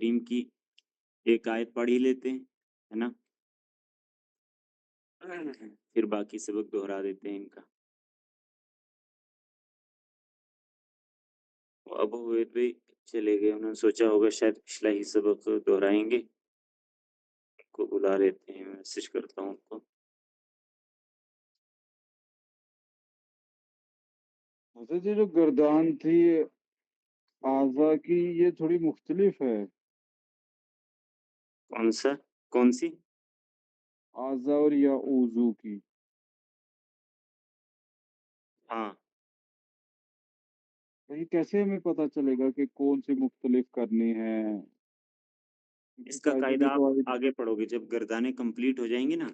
کریم کی ایک آیت پڑھ ہی لیتے ہیں، ہے نا؟ پھر باقی سبق دہرا دیتے ہیں ان کا۔ ابو عبید بھی چلے گئے، انہوں نے سوچا ہوگا شاید پچھلا ہی سبق دہرائیں گے، ان کو بلا لیتے ہیں، میسج کرتا ہوں ان کو۔ حضرت جی جو گردان تھی اعضا کی یہ تھوڑی مختلف ہے۔ کون سی؟ اعضا اور یا اوضو کی۔ ہاں، یہ کیسے ہمیں پتہ چلے گا کہ کون سی مختلف کرنی ہے؟ اس کا قاعدے قاعدہ میں آپ تو آئی۔ آگے پڑھو گے، جب گردانیں کمپلیٹ ہو جائیں گی نا،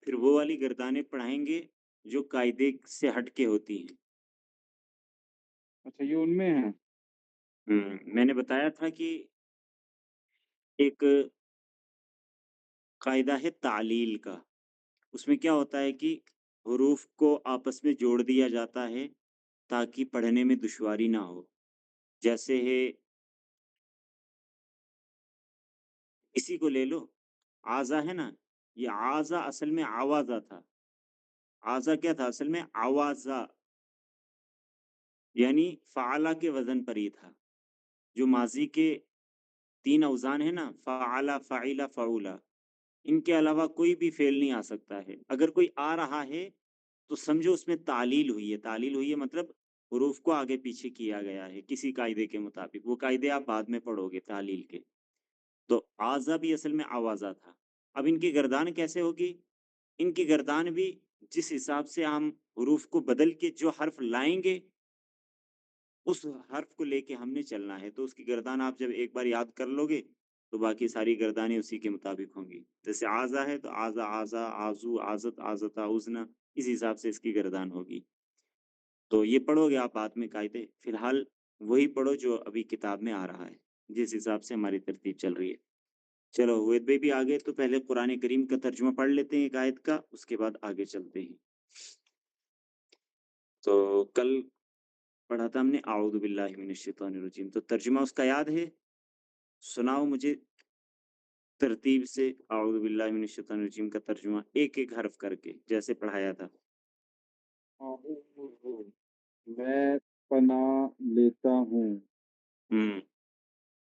پھر وہ والی گردانیں پڑھائیں گے جو قاعدے سے ہٹ کے ہوتی ہیں۔ اچھا یہ ان میں ہے۔ میں نے بتایا تھا کہ ایک قاعدہ ہے تعلیل کا، اس میں کیا ہوتا ہے کہ حروف کو آپس میں جوڑ دیا جاتا ہے تاکہ پڑھنے میں دشواری نہ ہو۔ جیسے ہے، اسی کو لے لو، آزا ہے نا، یہ آزا اصل میں آوازہ تھا۔ آزا کیا تھا اصل میں؟ آوازہ، یعنی فعلہ کے وزن پر ہی تھا۔ جو ماضی کے 3 اوزان ہیں نا، فعلہ، فعیلہ، فعولہ، ان کے علاوہ کوئی بھی فعل نہیں آ سکتا ہے۔ اگر کوئی آ رہا ہے تو سمجھو اس میں تعلیل ہوئی ہے۔ تعلیل ہوئی ہے مطلب حروف کو آگے پیچھے کیا گیا ہے کسی قاعدے کے مطابق، وہ قاعدے آپ بعد میں پڑھو گے تعلیل کے۔ تو آزا بھی اصل میں آوازہ تھا۔ اب ان کی گردان کیسے ہوگی؟ ان کی گردان بھی جس حساب سے ہم حروف کو بدل کے جو حرف لائیں گے اس حرف کو لے کے ہم نے چلنا ہے۔ تو اس کی گردان آپ جب ایک بار یاد کر لو گے تو باقی ساری گردانیں اسی کے مطابق ہوں گی۔ جیسے آزا ہے تو آزا، آزا، آزو، آزت، آزتا، ازنا، اس حساب سے اس کی گردان ہوگی۔ تو یہ پڑھو گے آپ بعد میں قاعدے، فی الحال وہی پڑھو جو ابھی کتاب میں آ رہا ہے، جس حساب سے ہماری ترتیب چل رہی ہے۔ چلو وید بھائی بھی آگے، تو پہلے قرآن کریم کا ترجمہ پڑھ لیتے ہیں ایک آیت کا، اس کے بعد آگے چلتے ہیں۔ تو کل پڑھا تھا ہم نے اعوذ باللہ من الشیطان الرجیم، تو ترجمہ اس کا یاد ہے؟ سناؤ مجھے ترتیب سے اعوذ باللہ من الشیطان الرجیم کا ترجمہ ایک ایک حرف کر کے، جیسے پڑھایا تھا۔ میں پناہ لیتا ہوں ہوں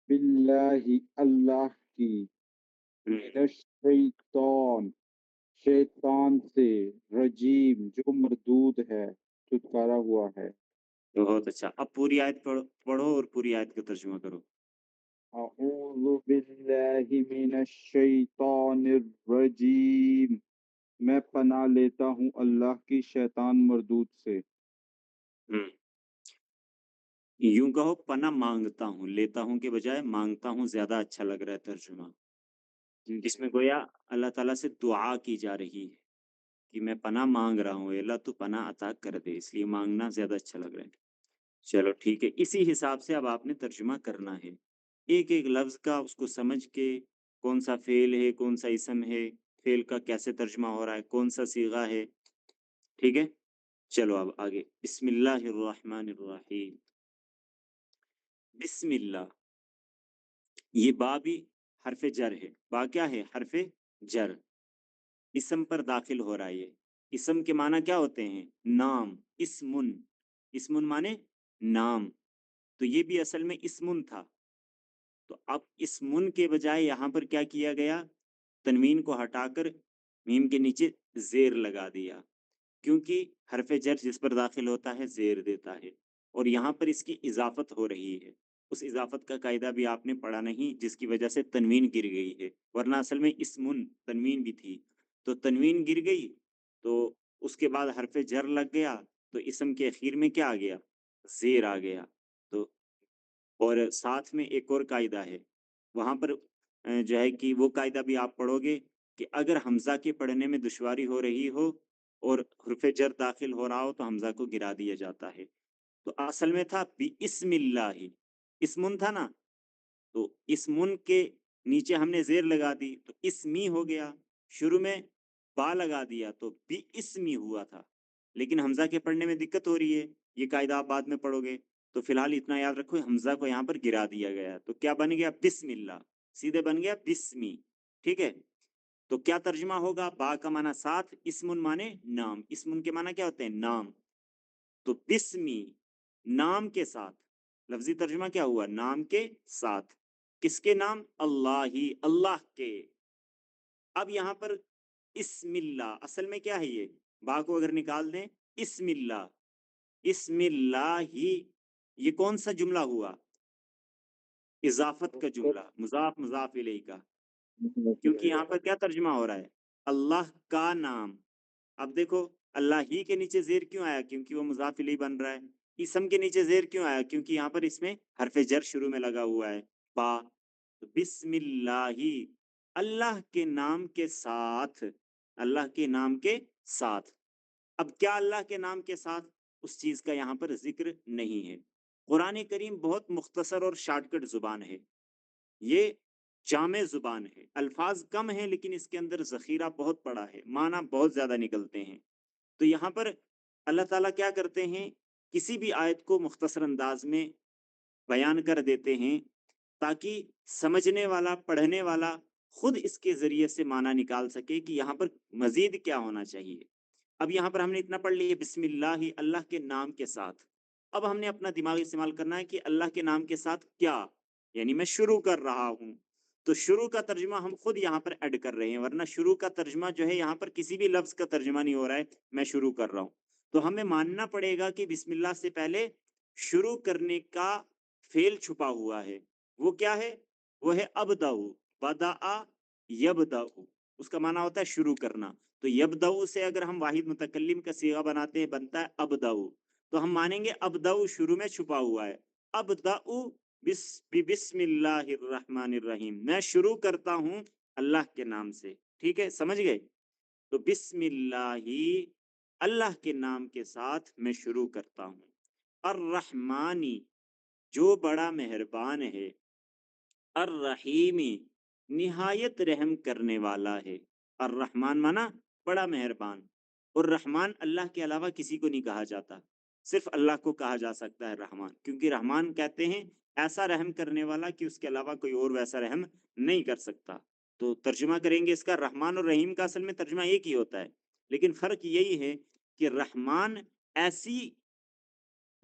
باللہ اللہ کی، من الشیطان شیطان سے، رجیم جو مردود ہے، چھٹکارا ہوا ہے۔ بہت اچھا، اب پوری آیت پڑھو اور پوری آیت کا ترجمہ کرو۔ اعوذ باللہ من الشیطان الرجیم، میں پناہ لیتا ہوں اللہ کی شیطان مردود سے۔ ہوں یوں کہو پناہ مانگتا ہوں، لیتا ہوں کے بجائے مانگتا ہوں زیادہ اچھا لگ رہا ہے ترجمہ۔ جی اس میں گویا اللہ تعالیٰ سے دعا کی جا رہی ہے کہ میں پناہ مانگ رہا ہوں، اے اللہ تو پناہ عطا کر دے، اس لیے مانگنا زیادہ اچھا لگ رہا ہے۔ چلو ٹھیک ہے، اسی حساب سے اب آپ نے ترجمہ کرنا ہے، ایک ایک لفظ کا اس کو سمجھ کے، کون سا فعل ہے، کون سا اسم ہے، فعل کا کیسے ترجمہ ہو رہا ہے، کون سا صیغہ ہے، ٹھیک ہے؟ چلو اب آگے، بسم اللہ الرحمن الرحیم۔ بسم اللہ، یہ با بھی حرف جر ہے۔ با کیا ہے؟ حرف جر، اسم پر داخل ہو رہا ہے یہ۔ اسم کے معنی کیا ہوتے ہیں؟ نام، اسمن، اسمن مانے نام، تو یہ بھی اصل میں اسمن تھا۔ تو اب اسمن کے بجائے یہاں پر کیا کیا گیا؟ تنوین کو ہٹا کر میم کے نیچے زیر لگا دیا، کیونکہ حرف جر جس پر داخل ہوتا ہے زیر دیتا ہے، اور یہاں پر اس کی اضافت ہو رہی ہے۔ اس اضافت کا قاعدہ بھی آپ نے پڑھا نہیں، جس کی وجہ سے تنوین گر گئی ہے، ورنہ اصل میں اسمن تنوین بھی تھی، تو تنوین گر گئی تو اس کے بعد حرف جر لگ گیا، تو اسم کے اخیر میں کیا آ گیا؟ زیر آ گیا۔ تو اور ساتھ میں ایک اور قاعدہ ہے وہاں پر، جو ہے کہ وہ قاعدہ بھی آپ پڑھو گے کہ اگر حمزہ کے پڑھنے میں دشواری ہو رہی ہو اور حرف جر داخل ہو رہا ہو تو حمزہ کو گرا دیا جاتا ہے۔ تو اصل میں تھا بسم اللہ، اسمن تھا نا، تو اسمن کے نیچے ہم نے زیر لگا دی تو اسمی ہو گیا، شروع میں با لگا دیا تو بی اسمی ہوا تھا، لیکن حمزہ کے پڑھنے میں دقت ہو رہی ہے، یہ قاعدہ آپ بعد میں پڑھو گے۔ تو فی الحال اتنا یاد رکھو حمزہ کو یہاں پر گرا دیا گیا, تو کیا بن گیا بسم اللہ, سیدھے بن گیا بسمی. ٹھیک ہے, تو کیا ترجمہ ہوگا؟ با کا معنی ساتھ, اسمن مانے نام, اسمن کے معنی کیا ہوتے ہیں؟ نام. تو بسمی نام کے ساتھ, لفظی ترجمہ کیا ہوا؟ نام کے ساتھ. کس کے نام؟ اللہ ہی, اللہ کے. اب یہاں پر اسم اللہ اصل میں کیا ہے؟ یہ با کو اگر نکال دیں, اسم اللہ, اسم اللہ ہی, یہ کون سا جملہ ہوا؟ اضافت کا جملہ, مضاف مضاف الیہ کا. کیونکہ یہاں پر کیا ترجمہ ہو رہا ہے؟ اللہ کا نام. اب دیکھو اللہ ہی کے نیچے زیر کیوں آیا؟ کیونکہ وہ مضاف الیہ بن رہا ہے. اسم کے نیچے زیر کیوں آیا؟ کیونکہ یہاں پر اس میں حرف جر شروع میں لگا ہوا ہے, با. تو بسم اللہ, اللہ کے نام کے ساتھ, اللہ کے نام کے ساتھ. اب کیا اللہ کے نام کے ساتھ؟ اس چیز کا یہاں پر ذکر نہیں ہے. قرآن کریم بہت مختصر اور شارٹ کٹ زبان ہے, یہ جامع زبان ہے, الفاظ کم ہیں لیکن اس کے اندر ذخیرہ بہت بڑا ہے, معنی بہت زیادہ نکلتے ہیں. تو یہاں پر اللہ تعالیٰ کیا کرتے ہیں؟ کسی بھی آیت کو مختصر انداز میں بیان کر دیتے ہیں تاکہ سمجھنے والا, پڑھنے والا خود اس کے ذریعے سے معنی نکال سکے کہ یہاں پر مزید کیا ہونا چاہیے. اب یہاں پر ہم نے اتنا پڑھ لیا, بسم اللہ, اللہ کے نام کے ساتھ. اب ہم نے اپنا دماغ استعمال کرنا ہے کہ اللہ کے نام کے ساتھ کیا, یعنی میں شروع کر رہا ہوں. تو شروع کا ترجمہ ہم خود یہاں پر ایڈ کر رہے ہیں, ورنہ شروع کا ترجمہ جو ہے یہاں پر کسی بھی لفظ کا ترجمہ نہیں ہو رہا ہے, میں شروع کر رہا ہوں. تو ہمیں ماننا پڑے گا کہ بسم اللہ سے پہلے شروع کرنے کا فعل چھپا ہوا ہے. وہ کیا ہے؟ وہ ہے ابداؤ, بدآ یبداؤ, اس کا معنی ہوتا ہے شروع کرنا. تو یبداؤ سے اگر ہم واحد متکلم کا صیغہ بناتے ہیں, بنتا ہے ابداؤ. تو ہم مانیں گے ابداؤ شروع میں چھپا ہوا ہے, ابداؤ بسم اللہ الرحمن الرحیم, میں شروع کرتا ہوں اللہ کے نام سے. ٹھیک ہے, سمجھ گئے؟ تو بسم اللہ, اللہ کے نام کے ساتھ میں شروع کرتا ہوں. الرحمانی, جو بڑا مہربان ہے, الرحیمی, نہایت رحم کرنے والا ہے. الرحمن مانا بڑا مہربان, اور رحمان اللہ کے علاوہ کسی کو نہیں کہا جاتا, صرف اللہ کو کہا جا سکتا ہے رحمان, کیونکہ رحمان کہتے ہیں ایسا رحم کرنے والا کہ اس کے علاوہ کوئی اور ویسا رحم نہیں کر سکتا. تو ترجمہ کریں گے اس کا, رحمان اور رحیم کا اصل میں ترجمہ ایک ہی ہوتا ہے, لیکن فرق یہی ہے کہ رحمان ایسی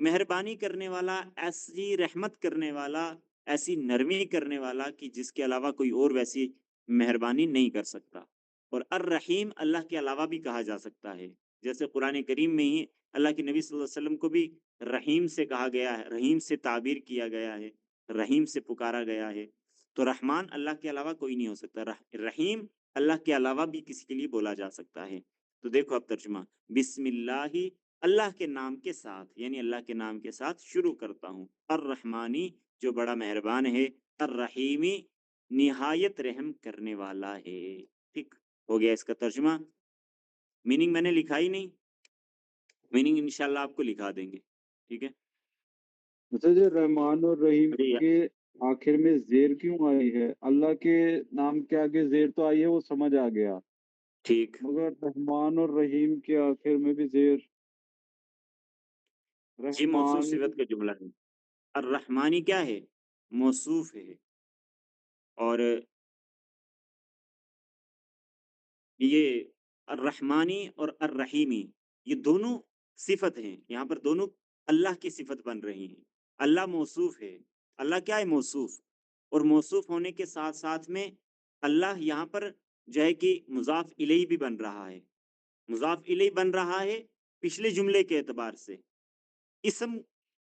مہربانی کرنے والا, ایسی رحمت کرنے والا, ایسی نرمی کرنے والا کہ جس کے علاوہ کوئی اور ویسی مہربانی نہیں کر سکتا. اور الرحیم اللہ کے علاوہ بھی کہا جا سکتا ہے, جیسے قرآن کریم میں ہی اللہ کے نبی صلی اللہ علیہ وسلم کو بھی رحیم سے کہا گیا ہے, رحیم سے تعبیر کیا گیا ہے, رحیم سے پکارا گیا ہے. تو رحمان اللہ کے علاوہ کوئی نہیں ہو سکتا, رحیم اللہ کے علاوہ بھی کسی کے لیے بولا جا سکتا ہے. تو دیکھو اب ترجمہ, بسم اللہ, اللہ کے نام کے ساتھ, یعنی اللہ کے نام کے ساتھ شروع کرتا ہوں. الرحمانی, جو بڑا مہربان ہے, الرحیمی, نہایت رحم کرنے والا ہے. ٹھیک ہو گیا اس کا ترجمہ. میننگ میں نے لکھا ہی نہیں, میننگ انشاءاللہ آپ کو لکھا دیں گے. ٹھیک ہے, اچھا جی, رحمان اور رحیم ارے کے آخر میں زیر کیوں آئی ہے؟ اللہ کے نام کے آگے زیر تو آئی ہے, وہ سمجھ آ گیا, ٹھیک, مگر رحمان اور رحیم کے آخر میں بھی زیر. جی موصوف رحمان. صفت کا جملہ ہے. الرحمانی کیا ہے؟ موصوف ہے. اور یہ الرحمانی اور الرحیمی, یہ دونوں صفت ہیں, یہاں پر دونوں اللہ کی صفت بن رہی ہیں. اللہ موصوف ہے, اللہ کیا ہے؟ موصوف. اور موصوف ہونے کے ساتھ ساتھ میں اللہ یہاں پر جو ہے کہ مضاف الیہ بھی بن رہا ہے, مضاف الیہ بن رہا ہے پچھلے جملے کے اعتبار سے. اسم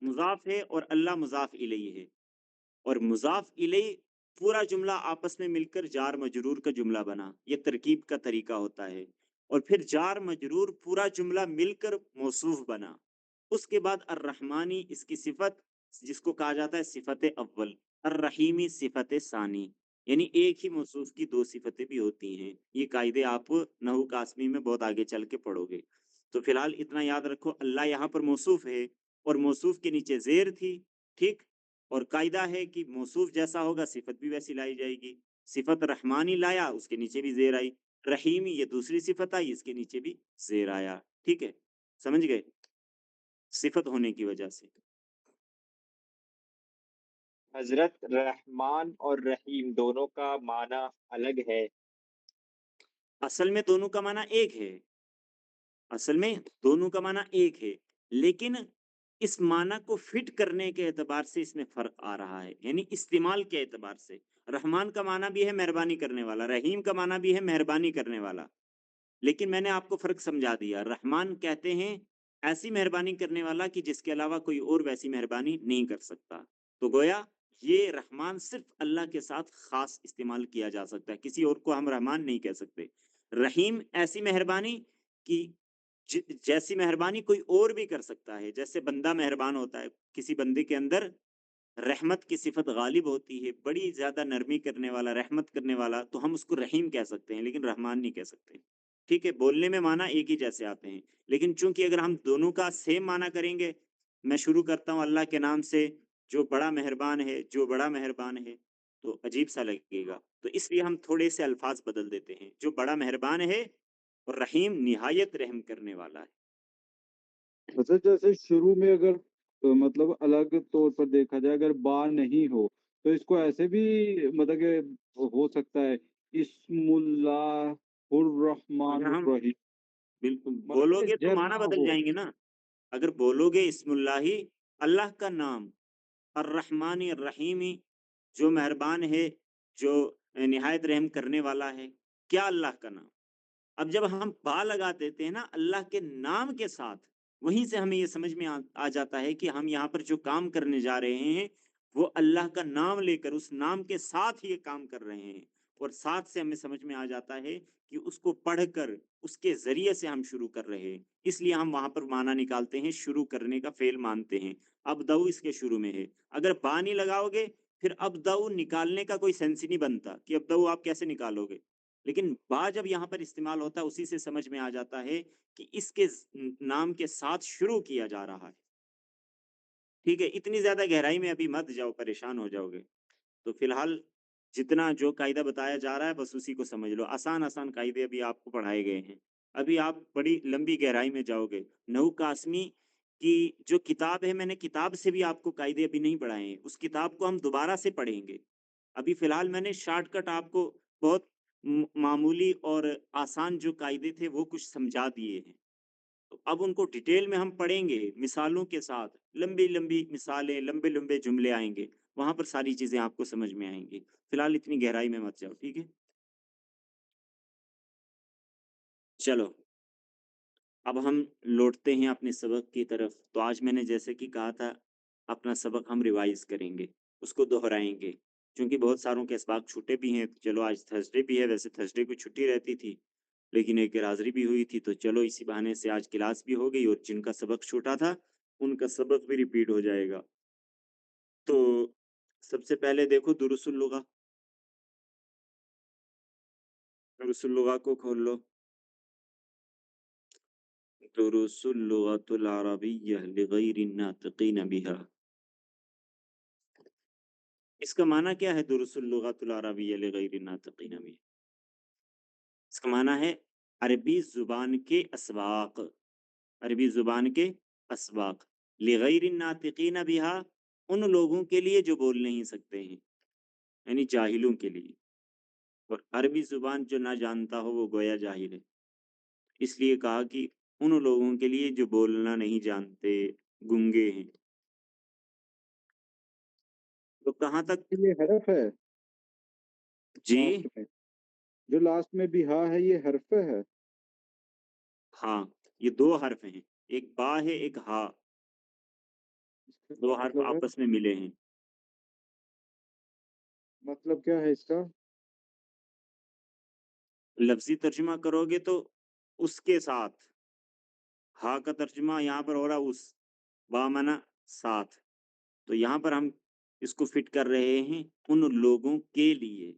مضاف ہے اور اللہ مضاف الیہ ہے, اور مضاف الیہ پورا جملہ آپس میں مل کر جار مجرور کا جملہ بنا, یہ ترکیب کا طریقہ ہوتا ہے. اور پھر جار مجرور پورا جملہ مل کر موصوف بنا. اس کے بعد الرحمانی, اس کی صفت جس کو کہا جاتا ہے صفت اول, الرحیمی صفت ثانی, یعنی ایک ہی موصوف کی دو صفتیں بھی ہوتی ہیں. یہ قاعدے آپ نحو قاسمی میں بہت آگے چل کے پڑھو گے. تو فی الحال اتنا یاد رکھو, اللہ یہاں پر موصوف ہے اور موصوف کے نیچے زیر تھی. ٹھیک, اور قاعدہ ہے کہ موصوف جیسا ہوگا صفت بھی ویسی لائی جائے گی. صفت رحمانی لایا, اس کے نیچے بھی زیر آئی. رحیمی, یہ دوسری صفت آئی, اس کے نیچے بھی زیر آیا. ٹھیک ہے, سمجھ گئے؟ صفت ہونے کی وجہ سے. حضرت رحمان اور رحیم دونوں کا معنی الگ ہے۔ اصل میں دونوں کا معنی ایک ہے، اصل میں دونوں کا معنی ایک ہے، لیکن اس معنی کو فٹ کرنے کے اعتبار سے اس میں فرق آ رہا ہے، یعنی استعمال کے اعتبار سے۔ رحمان کا معنی بھی ہے مہربانی کرنے والا، رحیم کا معنی بھی ہے مہربانی کرنے والا، لیکن میں نے آپ کو فرق سمجھا دیا۔ رحمان کہتے ہیں ایسی مہربانی کرنے والا کہ جس کے علاوہ کوئی اور ویسی مہربانی نہیں کر سکتا، تو گویا یہ رحمان صرف اللہ کے ساتھ خاص استعمال کیا جا سکتا ہے، کسی اور کو ہم رحمان نہیں کہہ سکتے۔ رحیم ایسی مہربانی کہ جیسی مہربانی کوئی اور بھی کر سکتا ہے، جیسے بندہ مہربان ہوتا ہے، کسی بندے کے اندر رحمت کی صفت غالب ہوتی ہے، بڑی زیادہ نرمی کرنے والا، رحمت کرنے والا، تو ہم اس کو رحیم کہہ سکتے ہیں لیکن رحمان نہیں کہہ سکتے۔ ٹھیک ہے، بولنے میں معنی ایک ہی جیسے آتے ہیں، لیکن چونکہ اگر ہم دونوں کا سیم معنی کریں گے، میں شروع کرتا ہوں اللہ کے نام سے جو بڑا مہربان ہے، جو بڑا مہربان ہے، تو عجیب سا لگے گا، تو اس لیے ہم تھوڑے سے الفاظ بدل دیتے ہیں، جو بڑا مہربان ہے اور رحیم نہایت رحم کرنے والا ہے۔ اچھا جیسے شروع میں اگر مطلب الگ طور پر دیکھا جائے اگر با نہیں ہو تو اس کو ایسے بھی مطلب کہ ہو سکتا ہے اسم اللہ الرحمن اگر ہم الرحیم بالکل مطلب بولو کہ گے تو جر معنی نہ بدل ہو جائیں گے نا، اگر بولو گے اسم اللہ، اللہ کا نام، الرحمن الرحیمی، جو مہربان ہے، جو نہایت رحم کرنے والا ہے، کیا اللہ کا نام؟ اب جب ہم با لگا دیتے ہیں نا اللہ کے نام کے ساتھ، وہیں سے ہمیں یہ سمجھ میں آ جاتا ہے کہ ہم یہاں پر جو کام کرنے جا رہے ہیں وہ اللہ کا نام لے کر اس نام کے ساتھ ہی یہ کام کر رہے ہیں، اور ساتھ سے ہمیں سمجھ میں آ جاتا ہے کہ اس کو پڑھ کر اس کے ذریعے سے ہم شروع کر رہے ہیں، اس لیے ہم وہاں پر معنی نکالتے ہیں، شروع کرنے کا فعل مانتے ہیں۔ اب دو اس کے شروع میں ہے، اگر با نہیں لگاؤ گے پھر اب دو نکالنے کا کوئی سینس ہی نہیں بنتا کہ اب دو آپ کیسے نکالو گے، لیکن با جب یہاں پر استعمال ہوتا ہے اسی سے سمجھ میں آ جاتا ہے کہ اس کے نام کے ساتھ شروع کیا جا رہا ہے۔ ٹھیک ہے، اتنی زیادہ گہرائی میں ابھی مت جاؤ، پریشان ہو جاؤ گے، تو فی الحال جتنا جو قاعدہ بتایا جا رہا ہے بس اسی کو سمجھ لو، آسان آسان قاعدے ابھی آپ کو پڑھائے گئے ہیں، ابھی آپ بڑی لمبی گہرائی میں جاؤ گے۔ نحو قاسمی کی جو کتاب ہے، میں نے کتاب سے بھی آپ کو قاعدے ابھی نہیں پڑھائے ہیں، اس کتاب کو ہم دوبارہ سے پڑھیں گے۔ ابھی فی الحال میں نے شارٹ کٹ آپ کو بہت معمولی اور آسان جو قاعدے تھے وہ کچھ سمجھا دیے ہیں، تو اب ان کو ڈیٹیل میں ہم پڑھیں گے مثالوں کے ساتھ، لمبی لمبی مثالیں، لمبے لمبے جملے آئیں گے، وہاں پر ساری چیزیں آپ کو سمجھ میں آئیں گی، فی الحال اتنی گہرائی میں مت جاؤ، ٹھیک ہے؟ چلو اب ہم لوٹتے ہیں اپنے سبق کی طرف، تو آج میں نے جیسے کہ کہا تھا اپنا سبق ہم ریوائز کریں گے، اس کو دہرائیں گے، کیونکہ بہت ساروں کے اسباق چھوٹے بھی ہیں، چلو آج تھرسڈے بھی ہے، ویسے تھرسڈے کو چھٹی رہتی تھی لیکن ایک حاضری بھی ہوئی تھی، تو چلو اسی بہانے سے آج کلاس بھی ہو گئی اور جن کا سبق چھوٹا تھا ان کا سبق بھی ریپیٹ ہو جائے گا۔ تو سب سے پہلے دیکھو دروس اللغہ، دروس اللغہ کو کھول لو، دروس اللغة العربية لغیر الناطقین بها، اس کا معنی کیا ہے دروس اللغة العربية لغیر الناطقین بها؟ اس کا معنی ہے عربی زبان کے اسباق، عربی زبان کے اسباق، لغیر الناطقین بها، ان لوگوں کے لیے جو بول نہیں سکتے ہیں، یعنی جاہلوں کے لیے، اور عربی زبان جو نہ جانتا ہو وہ گویا جاہل ہے، اس لیے کہا کہ ان لوگوں کے لیے جو بولنا نہیں جانتے، گنگے ہیں۔ تو کہاں تک؟ یہ حرف ہے جی لاسٹ میں جو لاسٹ میں بھی ہا ہے یہ حرف ہے ہاں، یہ دو حرف ہیں، ایک با ہے ایک ہا، اس کا دو کیا حرف مطلب ہے آپس میں ملے ہیں۔ مطلب کیا ہے اس کا لفظی ترجمہ کرو گے تو اس کے ساتھ، ہا کا ترجمہ یہاں پر ہو رہا اس، با منا ساتھ، تو یہاں پر ہم اس کو فٹ کر رہے ہیں ان لوگوں کے لیے،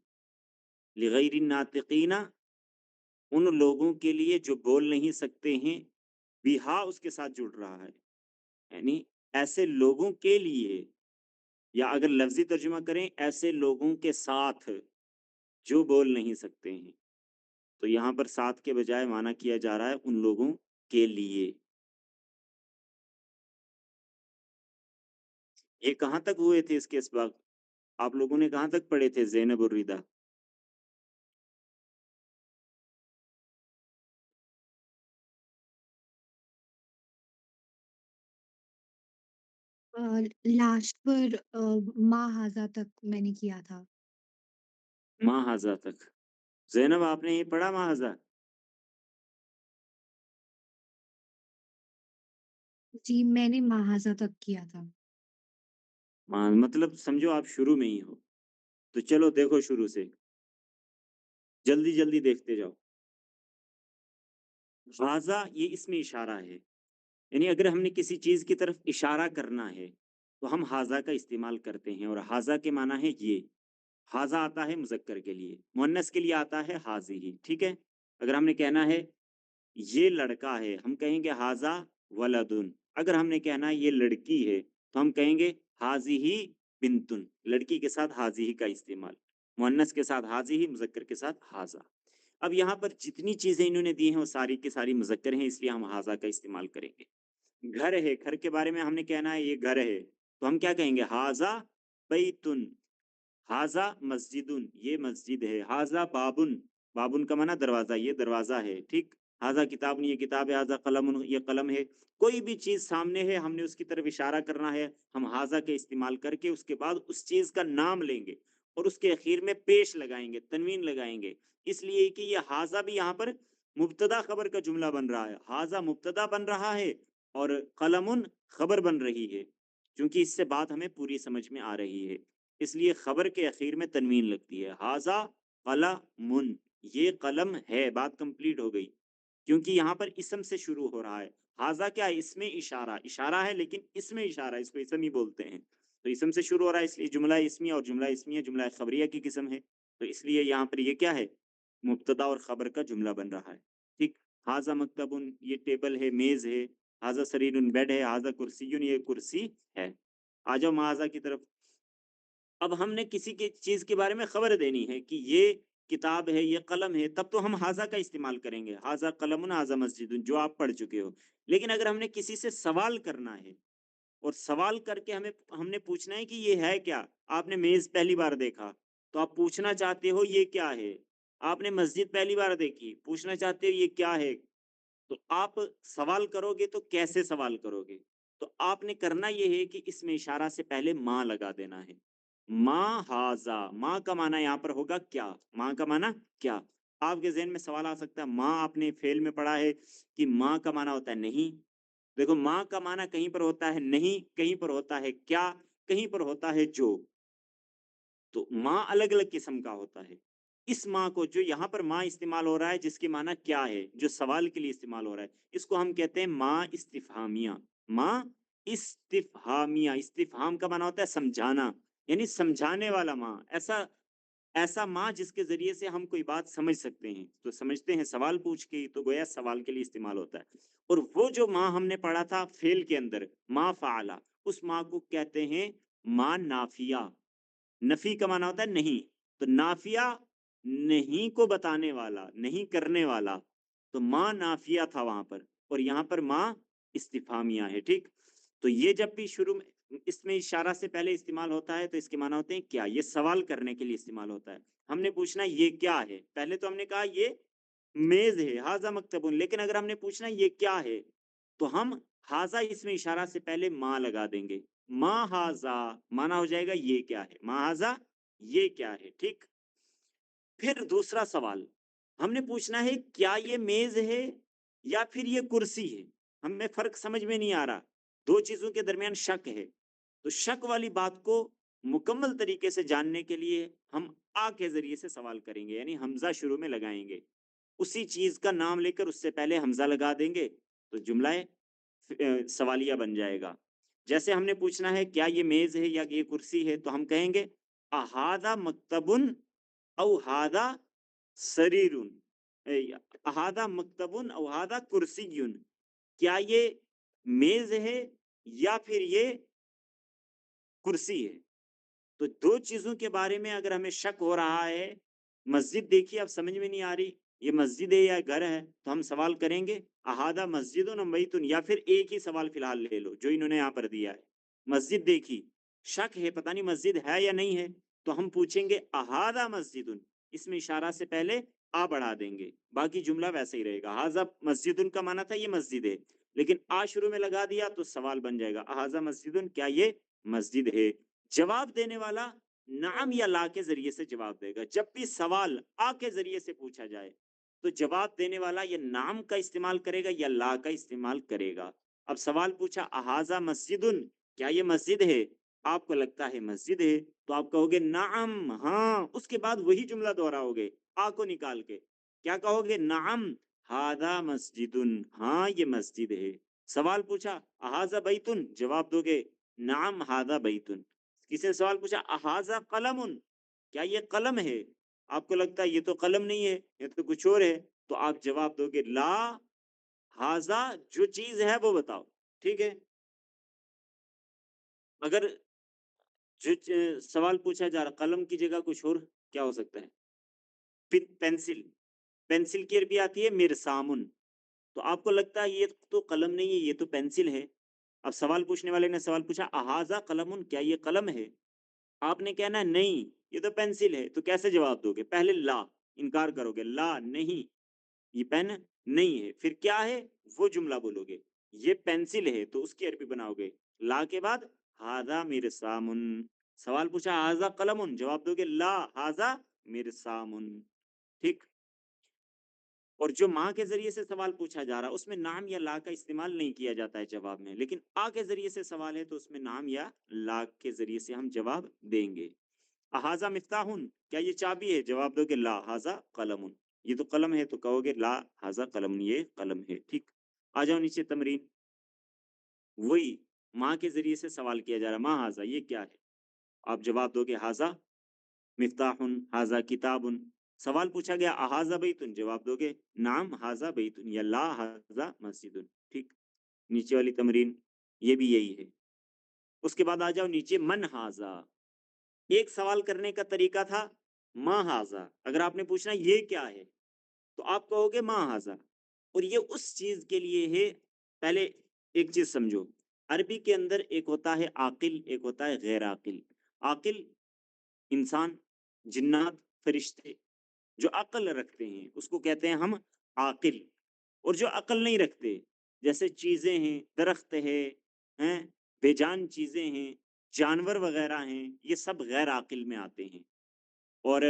لغیر الناطقین، ان لوگوں کے لیے جو بول نہیں سکتے ہیں، بہا اس کے ساتھ جڑ رہا ہے، یعنی ایسے لوگوں کے لیے، یا اگر لفظی ترجمہ کریں ایسے لوگوں کے ساتھ جو بول نہیں سکتے ہیں، تو یہاں پر ساتھ کے بجائے معنی کیا جا رہا ہے ان لوگوں کے لیے۔ یہ کہاں تک ہوئے تھے اس کے اسباق؟ آپ لوگوں نے کہاں تک پڑھے تھے زینب الردا؟ لاسٹ پر ماں ہاضا تک میں نے کیا تھا. ماں ہاضا تک. زینب آپ نے یہ پڑھا ماں ہاضا؟ جی میں نے ماں ہاضا تک کیا تھا. مطلب سمجھو آپ شروع میں ہی ہو. تو چلو دیکھو شروع سے، جلدی جلدی دیکھتے جاؤ. ہاضا یہ اس میں اشارہ ہے، یعنی اگر ہم نے کسی چیز کی طرف اشارہ کرنا ہے تو ہم ہاضا کا استعمال کرتے ہیں، اور ہاضا کے معنی ہے یہ. ہاضا آتا ہے مذکر کے لیے، مؤنث کے لیے آتا ہے حاضی. ٹھیک ہے، اگر ہم نے کہنا ہے یہ لڑکا ہے ہم کہیں گے ہاضا ولدن. اگر ہم نے کہنا ہے یہ لڑکی ہے تو ہم کہیں گے حاضی ہی بنتن. لڑکی کے ساتھ حاضی ہی کا استعمال، مؤنث کے ساتھ حاضی ہی، مذکر کے ساتھ ہاضا. اب یہاں پر جتنی چیزیں انہوں نے دی ہیں وہ ساری کی ساری مذکر ہیں، اس لیے ہم ہاضا کا استعمال کریں گے. گھر ہے، گھر کے بارے میں ہم نے کہنا ہے یہ گھر ہے تو ہم کیا کہیں گے ہاضا بیتن. ہاضا مسجدن، یہ مسجد ہے. ہاضا بابن، بابن کا معنی دروازہ، یہ دروازہ ہے. ٹھیک. ہاضا کتاب، یہ کتاب ہے. ہاضا قلم، یہ قلم ہے. کوئی بھی چیز سامنے ہے ہم نے اس کی طرف اشارہ کرنا ہے، ہم ہاضا کے استعمال کر کے اس کے بعد اس چیز کا نام لیں گے اور اس کے اخیر میں پیش لگائیں گے، تنوین لگائیں گے. اس لیے کہ یہ ہاضا بھی یہاں پر مبتدا خبر کا جملہ بن رہا ہے. ہاضا مبتدا بن رہا ہے اور قلم خبر بن رہی ہے، کیونکہ اس سے بات ہمیں پوری سمجھ میں آ رہی ہے. اس لیے خبر کے اخیر میں تنوین لگتی ہے. ہاضا قلم، یہ قلم ہے. بات کمپلیٹ ہو گئی، کیونکہ یہاں پر اسم سے شروع ہو رہا ہے. ہاضا کیا ہے؟ اسم اشارہ، اشارہ ہے لیکن اسم اشارہ، اس کو اسم ہی بولتے ہیں. تو اسم سے شروع ہو رہا ہے اس لیے جملہ اسمیہ، اور جملہ اسمیہ جملہ خبریہ کی قسم ہے. تو اس لیے یہاں پر یہ کیا ہے؟ مبتدا اور خبر کا جملہ بن رہا ہے. ٹھیک. ہاضا مکتبن، یہ ٹیبل ہے، میز ہے. ہاضا سریرن، بیڈ ہے. ہاضا کرسیون، یہ کرسی ہے. آ جاؤ ماضا کی طرف. اب ہم نے کسی کی چیز کے بارے میں خبر دینی ہے کہ یہ کتاب ہے، یہ قلم ہے، تب تو ہم ہاضا کا استعمال کریں گے. ہاضا قلم، ہاضا مسجد، جو آپ پڑھ چکے ہو. لیکن اگر ہم نے کسی سے سوال کرنا ہے اور سوال کر کے ہم نے پوچھنا ہے کہ یہ ہے کیا. آپ نے میز پہلی بار دیکھا تو آپ پوچھنا چاہتے ہو یہ کیا ہے. آپ نے مسجد پہلی بار دیکھی، پوچھنا چاہتے ہو یہ کیا ہے. تو آپ سوال کرو گے تو کیسے سوال کرو گے؟ تو آپ نے کرنا یہ ہے کہ اس میں اشارہ سے پہلے ماں لگا دینا ہے. ماں ہاضا، ماں کا معنی یہاں پر ہوگا کیا. ماں کا معنی کیا. آپ کے ذہن میں سوال آ سکتا ہے ماں آپ نے فعل میں پڑھا ہے کہ ماں کا معنی ہوتا ہے نہیں. دیکھو ماں کا معنی کہیں پر ہوتا ہے نہیں، کہیں پر ہوتا ہے کیا، کہیں پر ہوتا ہے جو. تو ماں الگ الگ قسم کا ہوتا ہے. اس ماں کو جو یہاں پر ماں استعمال ہو رہا ہے جس کی معنی کیا ہے، جو سوال کے لیے استعمال ہو رہا ہے، اس کو ہم کہتے ہیں ماں استفہامیہ. ماں استفہامیہ. استفہام کا معنی ہوتا ہے سمجھانا، یعنی سمجھانے والا ماں. ایسا ماں جس کے ذریعے سے ہم کوئی بات سمجھ سکتے ہیں. تو سمجھتے ہیں سوال پوچھ کے، تو گویا سوال کے لیے استعمال ہوتا ہے. اور وہ جو ماں ہم نے پڑھا تھا فعل کے اندر، ما فعلا، اس ماں کو کہتے ہیں ماں نافیہ. نفی کا معنی ہوتا ہے نہیں، تو نافیہ نہیں کو بتانے والا، نہیں کرنے والا. تو ماں نافیہ تھا وہاں پر، اور یہاں پر ماں استفہامیہ ہے. ٹھیک. تو یہ جب بھی شروع میں اس میں اشارہ سے پہلے استعمال ہوتا ہے تو اس کے معنی ہوتے ہیں کیا. یہ سوال کرنے کے لیے استعمال ہوتا ہے. ہم نے پوچھنا یہ کیا ہے. پہلے تو ہم نے کہا یہ میز ہے، ہاضا مکتبن. لیکن اگر ہم نے پوچھنا یہ کیا ہے تو ہم ہاضا اس میں اشارہ سے پہلے ماں لگا دیں گے. ماں ہاضا مانا ہو جائے گا یہ کیا ہے. ماں ہاضا یہ کیا ہے. ٹھیک. پھر دوسرا سوال ہم نے پوچھنا ہے کیا یہ میز ہے یا پھر یہ کرسی ہے. ہمیں فرق سمجھ میں نہیں آ رہا، دو چیزوں کے درمیان شک ہے. تو شک والی بات کو مکمل طریقے سے جاننے کے لیے ہم آ کے ذریعے سے سوال کریں گے، یعنی حمزہ شروع میں لگائیں گے. اسی چیز کا نام لے کر اس سے پہلے حمزہ لگا دیں گے تو جملہ سوالیہ بن جائے گا. جیسے ہم نے پوچھنا ہے کیا یہ میز ہے یا یہ کرسی ہے تو ہم کہیں گے احاذا مکتبن او ہاذا سریرن، احاذا مکتبن او ہاذا کرسیون. کیا یہ میز ہے یا پھر یہ کرسی ہے. تو دو چیزوں کے بارے میں اگر ہمیں شک ہو رہا ہے، مسجد دیکھیے اب سمجھ میں نہیں آ رہی یہ مسجد ہے یا گھر ہے، تو ہم سوال کریں گے احاذا مسجد ام بیتن، یا پھر ایک ہی سوال فی الحال لے لو جو انہوں نے یہاں پر دیا ہے. مسجد دیکھی، شک ہے پتہ نہیں مسجد ہے یا نہیں ہے، تو ہم پوچھیں گے اہذا مسجد، اس میں اشارہ سے پہلے آ بڑھا دیں گے، باقی جملہ ویسے ہی رہے گا. ہاذا مسجد کا معنی تھا یہ مسجد ہے، لیکن آ شروع میں لگا دیا تو سوال بن جائے گا اہذا مسجد، کیا یہ مسجد ہے. جواب دینے والا نعم یا لا کے ذریعے سے جواب دے گا. جب بھی سوال آ کے ذریعے سے پوچھا جائے تو جواب دینے والا یا نعم کا استعمال کرے گا یا لا کا استعمال کرے گا. اب سوال پوچھا اہذا مسجد، کیا یہ مسجد ہے؟ آپ کو لگتا ہے مسجد ہے تو آپ کہو گے نعم، ہاں. اس کے بعد وہی جملہ دوہراؤ گے آ کو نکال کے. کیا کہو گے؟ نعم ہاذا مسجد، ہاں یہ مسجد ہے. سوال پوچھا اہذا بیتن، جواب دو گے نعم ہاذا بیتن. کسی نے سوال پوچھا اہذا قلم، کیا یہ قلم ہے؟ آپ کو لگتا ہے یہ تو قلم نہیں ہے، یہ تو کچھ اور ہے، تو آپ جواب دو گے لا ہاذا، جو چیز ہے وہ بتاؤ. ٹھیک ہے. اگر سوال پوچھا جا رہا قلم کی جگہ کچھ اور، کیا ہو سکتا ہے؟ پینسل. پینسل کی عربی آتی ہے مرسامن. تو آپ کو لگتا ہے یہ تو قلم نہیں ہے، یہ تو پینسل ہے. اب سوال پوچھنے والے نے سوال پوچھا اہذا قلم، کیا یہ قلم ہے؟ آپ نے کہنا ہے نہیں یہ تو پینسل ہے. تو کیسے جواب دو گے؟ پہلے لا، انکار کرو گے، لا نہیں یہ پین نہیں ہے. پھر کیا ہے وہ جملہ بولو گے، یہ پینسل ہے تو اس کی عربی بناؤ گے لا کے بعد ہاذا مرسامن. سوال پوچھا ہاذا قلم، جواب دو گے لا ہاذا مرسامن. ٹھیک. اور جو ماں کے ذریعے سے سوال پوچھا جا رہا اس میں نام یا لا کا استعمال نہیں کیا جاتا ہے جواب میں، لیکن آ کے ذریعے سے سوال ہے تو اس میں نام یا لا کے ذریعے سے ہم جواب دیں گے. اہذا مفتاح، کیا یہ چابی ہے؟ جواب دو کہ لا ہاذا قلم، یہ تو قلم ہے، تو کہو گے لا ہاذا قلم، یہ قلم ہے. ٹھیک. آ جاؤ نیچے تمرین. وہی ماں کے ذریعے سے سوال کیا جا رہا ما ہاذا، یہ کیا ہے؟ آپ جواب دو گے ہاذا مفتاح ہاذا کتاب. سوال پوچھا گیا اہذا بیتن، جواب دو گے نعم ہاذا بیتن یا لا ہاذا مسجد. ٹھیک. نیچے والی تمرین یہ بھی یہی ہے. اس کے بعد آ جاؤ نیچے من ہاذا. ایک سوال کرنے کا طریقہ تھا ما ہاذا، اگر آپ نے پوچھنا یہ کیا ہے تو آپ کہو گے ما ہاذا، اور یہ اس چیز کے لیے ہے. پہلے ایک چیز سمجھو، عربی کے اندر ایک ہوتا ہے عاقل، ایک ہوتا ہے غیر عاقل. عاقل انسان، جنات، فرشتے جو عقل رکھتے ہیں اس کو کہتے ہیں ہم عاقل. اور جو عقل نہیں رکھتے جیسے چیزیں ہیں، درخت ہیں بے جان چیزیں ہیں، جانور وغیرہ ہیں، یہ سب غیر عاقل میں آتے ہیں. اور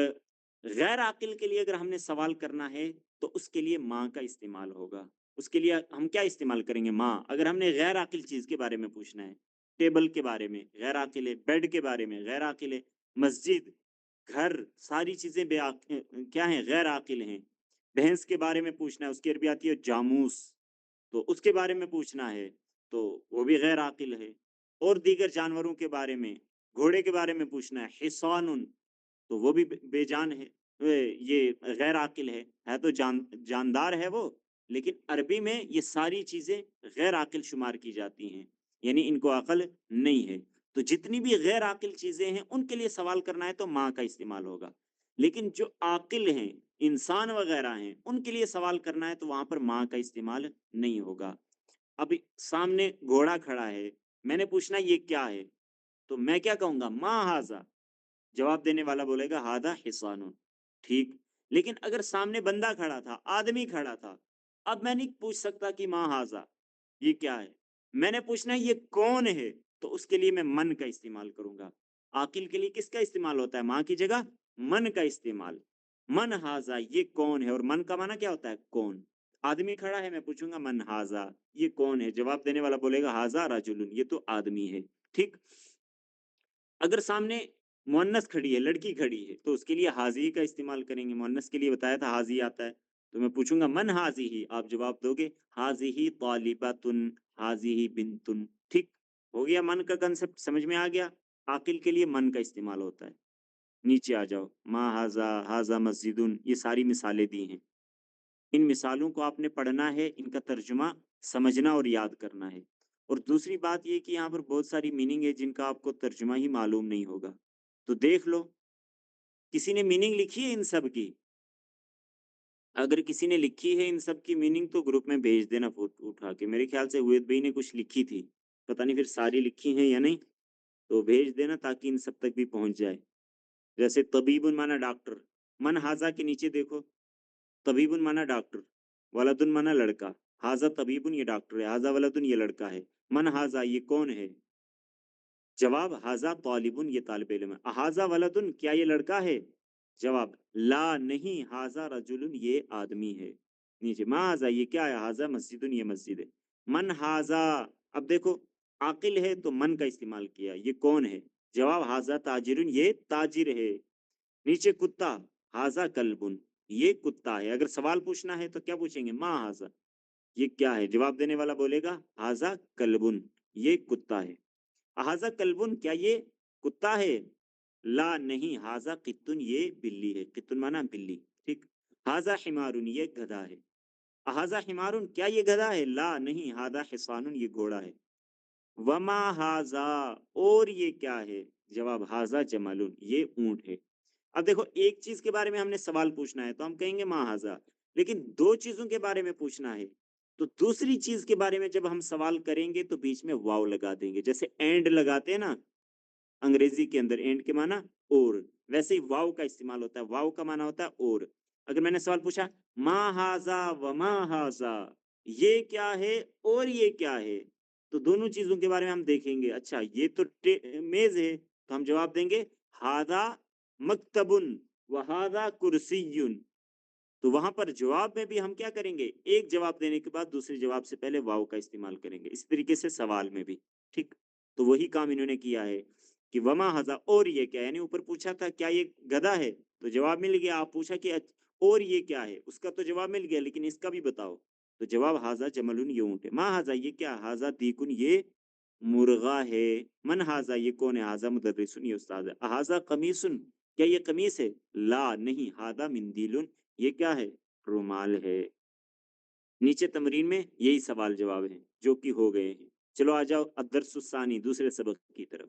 غیر عاقل کے لیے اگر ہم نے سوال کرنا ہے تو اس کے لیے ماں کا استعمال ہوگا. اس کے لیے ہم کیا استعمال کریں گے؟ ماں. اگر ہم نے غیر عاقل چیز کے بارے میں پوچھنا ہے، ٹیبل کے بارے میں غیر عاقل ہے، بیڈ کے بارے میں غیر عاقل ہے، مسجد، گھر، ساری چیزیں کیا ہیں؟ غیر عاقل ہیں. بھینس کے بارے میں پوچھنا ہے، اس کی عربی آتی ہے جاموس، تو اس کے بارے میں پوچھنا ہے تو وہ بھی غیر عاقل ہے. اور دیگر جانوروں کے بارے میں، گھوڑے کے بارے میں پوچھنا ہے حصان، تو وہ بھی بے جان ہے، یہ غیر عاقل ہے تو جاندار ہے وہ، لیکن عربی میں یہ ساری چیزیں غیر عاقل شمار کی جاتی ہیں، یعنی ان کو عقل نہیں ہے. تو جتنی بھی غیر عاقل چیزیں ہیں ان کے لیے سوال کرنا ہے تو ماں کا استعمال ہوگا. لیکن جو عاقل ہیں، انسان وغیرہ ہیں، ان کے لیے سوال کرنا ہے تو وہاں پر ماں کا استعمال نہیں ہوگا. اب سامنے گھوڑا کھڑا ہے، میں نے پوچھنا یہ کیا ہے تو میں کیا کہوں گا؟ ما ہاذا. جواب دینے والا بولے گا ہاذا حصان. ٹھیک. لیکن اگر سامنے بندہ کھڑا تھا، آدمی کھڑا تھا، اب میں نہیں پوچھ سکتا کہ ما ہاذا یہ کیا ہے، میں نے پوچھنا ہے یہ کون ہے، تو اس کے لیے میں من کا استعمال کروں گا. عاقل کے لیے کس کا استعمال ہوتا ہے؟ ماں کی جگہ من کا استعمال. من ہاذا، یہ کون ہے. اور من کا معنی کیا ہوتا ہے؟ کون. آدمی کھڑا ہے، میں پوچھوں گا من ہاذا، یہ کون ہے. جواب دینے والا بولے گا ہاذا رجل، یہ تو آدمی ہے. ٹھیک. اگر سامنے مؤنث کھڑی ہے، لڑکی کھڑی ہے، تو اس کے لیے حاضی کا استعمال کریں گے. مؤنث کے لیے بتایا تھا حاضی آتا ہے، تو میں پوچھوں گا من حاضی، آپ جواب دو گے حاضی طالبۃن، حاضی بنتن. ٹھیک ہو گیا. من کا کنسپٹ سمجھ میں آ گیا. عاقل کے لیے من کا استعمال ہوتا ہے. نیچے آ جاؤ. ما حاذا، حاذا مسجدن، یہ ساری مثالیں دی ہیں. ان مثالوں کو آپ نے پڑھنا ہے، ان کا ترجمہ سمجھنا اور یاد کرنا ہے. اور دوسری بات یہ کہ یہاں پر بہت ساری میننگ ہے جن کا آپ کو ترجمہ ہی معلوم نہیں ہوگا، تو دیکھ لو. کسی نے میننگ لکھی ہے ان سب کی؟ اگر کسی نے لکھی ہے ان سب کی میننگ تو گروپ میں بھیج دینا فوٹو اٹھا کے. میرے خیال سے ہویت بھائی نے کچھ لکھی تھی، پتہ نہیں پھر ساری لکھی ہیں یا نہیں، تو بھیج دینا تاکہ ان سب تک بھی پہنچ جائے. جیسے طبیبن مانا ڈاکٹر، من ہاذا کے نیچے دیکھو، طبیبن مانا ڈاکٹر، ولدن مانا لڑکا، ہاذا طبیبن یہ ڈاکٹر ہے، ہاذا ولدن یہ لڑکا ہے، من ہاذا یہ کون ہے؟ جواب ہاذا طالبن یہ طالب علم ہے، ہاذا ولدن کیا یہ لڑکا ہے؟ جواب لا نہیں، ہاذا رجلن یہ آدمی ہے۔ نیچے ما ہاذا یہ کیا ہے؟ ہاذا مسجدن یہ مسجد ہے۔ من ہاذا، اب دیکھو عاقل ہے تو من کا استعمال کیا، یہ کون ہے؟ جواب ہاذا تاجرن یہ تاجر ہے۔ نیچے کتا، ہاذا کلبن یہ کتا ہے۔ اگر سوال پوچھنا ہے تو کیا پوچھیں گے؟ ما ہاذا یہ کیا ہے؟ جواب دینے والا بولے گا ہاذا کلبن یہ کتا ہے۔ ہاذا کلبن کیا یہ کتا ہے؟ لا نہیں، ہاذا قطن یہ بلی ہے، قطن مانا بلی، ٹھیک۔ ہاذا حمارن یہ گدھا ہے، ہاذا حمارن کیا یہ گدھا ہے؟ لا نہیں، ہاذا حصان یہ گھوڑا ہے۔ وما ہاذا اور یہ کیا ہے؟ جواب ہاذا جمل یہ اونٹ ہے۔ اب دیکھو ایک چیز کے بارے میں ہم نے سوال پوچھنا ہے تو ہم کہیں گے ما ہاذا، لیکن دو چیزوں کے بارے میں پوچھنا ہے تو دوسری چیز کے بارے میں جب ہم سوال کریں گے تو بیچ میں واو لگا دیں گے، جیسے اینڈ لگاتے ہیں نا انگریزی کے اندر، اینڈ کے معنی اور، ویسے ہی واو کا استعمال ہوتا ہے، واو کا معنی ہوتا ہے اور۔ اگر میں نے سوال پوچھا ما ہاذا وما ہاذا یہ کیا ہے اور یہ کیا ہے، تو دونوں چیزوں کے بارے میں ہم دیکھیں گے، اچھا یہ تو میز ہے تو ہم جواب دیں گے ہاذا مکتبن وہذا کرسیٌ، تو وہاں پر جواب میں بھی ہم کیا کریں گے؟ ایک جواب دینے کے بعد دوسرے جواب سے پہلے واو کا استعمال کریں گے، اسی طریقے سے سوال میں بھی، ٹھیک۔ تو وہی کام انہوں نے کیا ہے کہ وما ہذا اور یہ کیا، یعنی اوپر پوچھا تھا کیا یہ گدھا ہے تو جواب مل گیا، آپ پوچھا کہ اور یہ کیا ہے، اس کا تو جواب مل گیا لیکن اس کا بھی بتاؤ، تو جواب ہاذا جملن یہ اونٹ ہے۔ ما ہاذا یہ کیا، ہاذا دیکن یہ مرغا ہے۔ من ہاذا یہ کون ہے؟ ہاذا مدرسن یہ استاد ہے۔ ہاذا قمیصن کیا یہ قمیص ہے؟ لا نہیں، ہاذا مندیلن یہ کیا ہے؟ رومال ہے۔ نیچے تمرین میں یہی سوال جواب ہیں جو کہ ہو گئے ہیں۔ چلو آ جاؤ الدرس الثانی دوسرے سبق کی طرف۔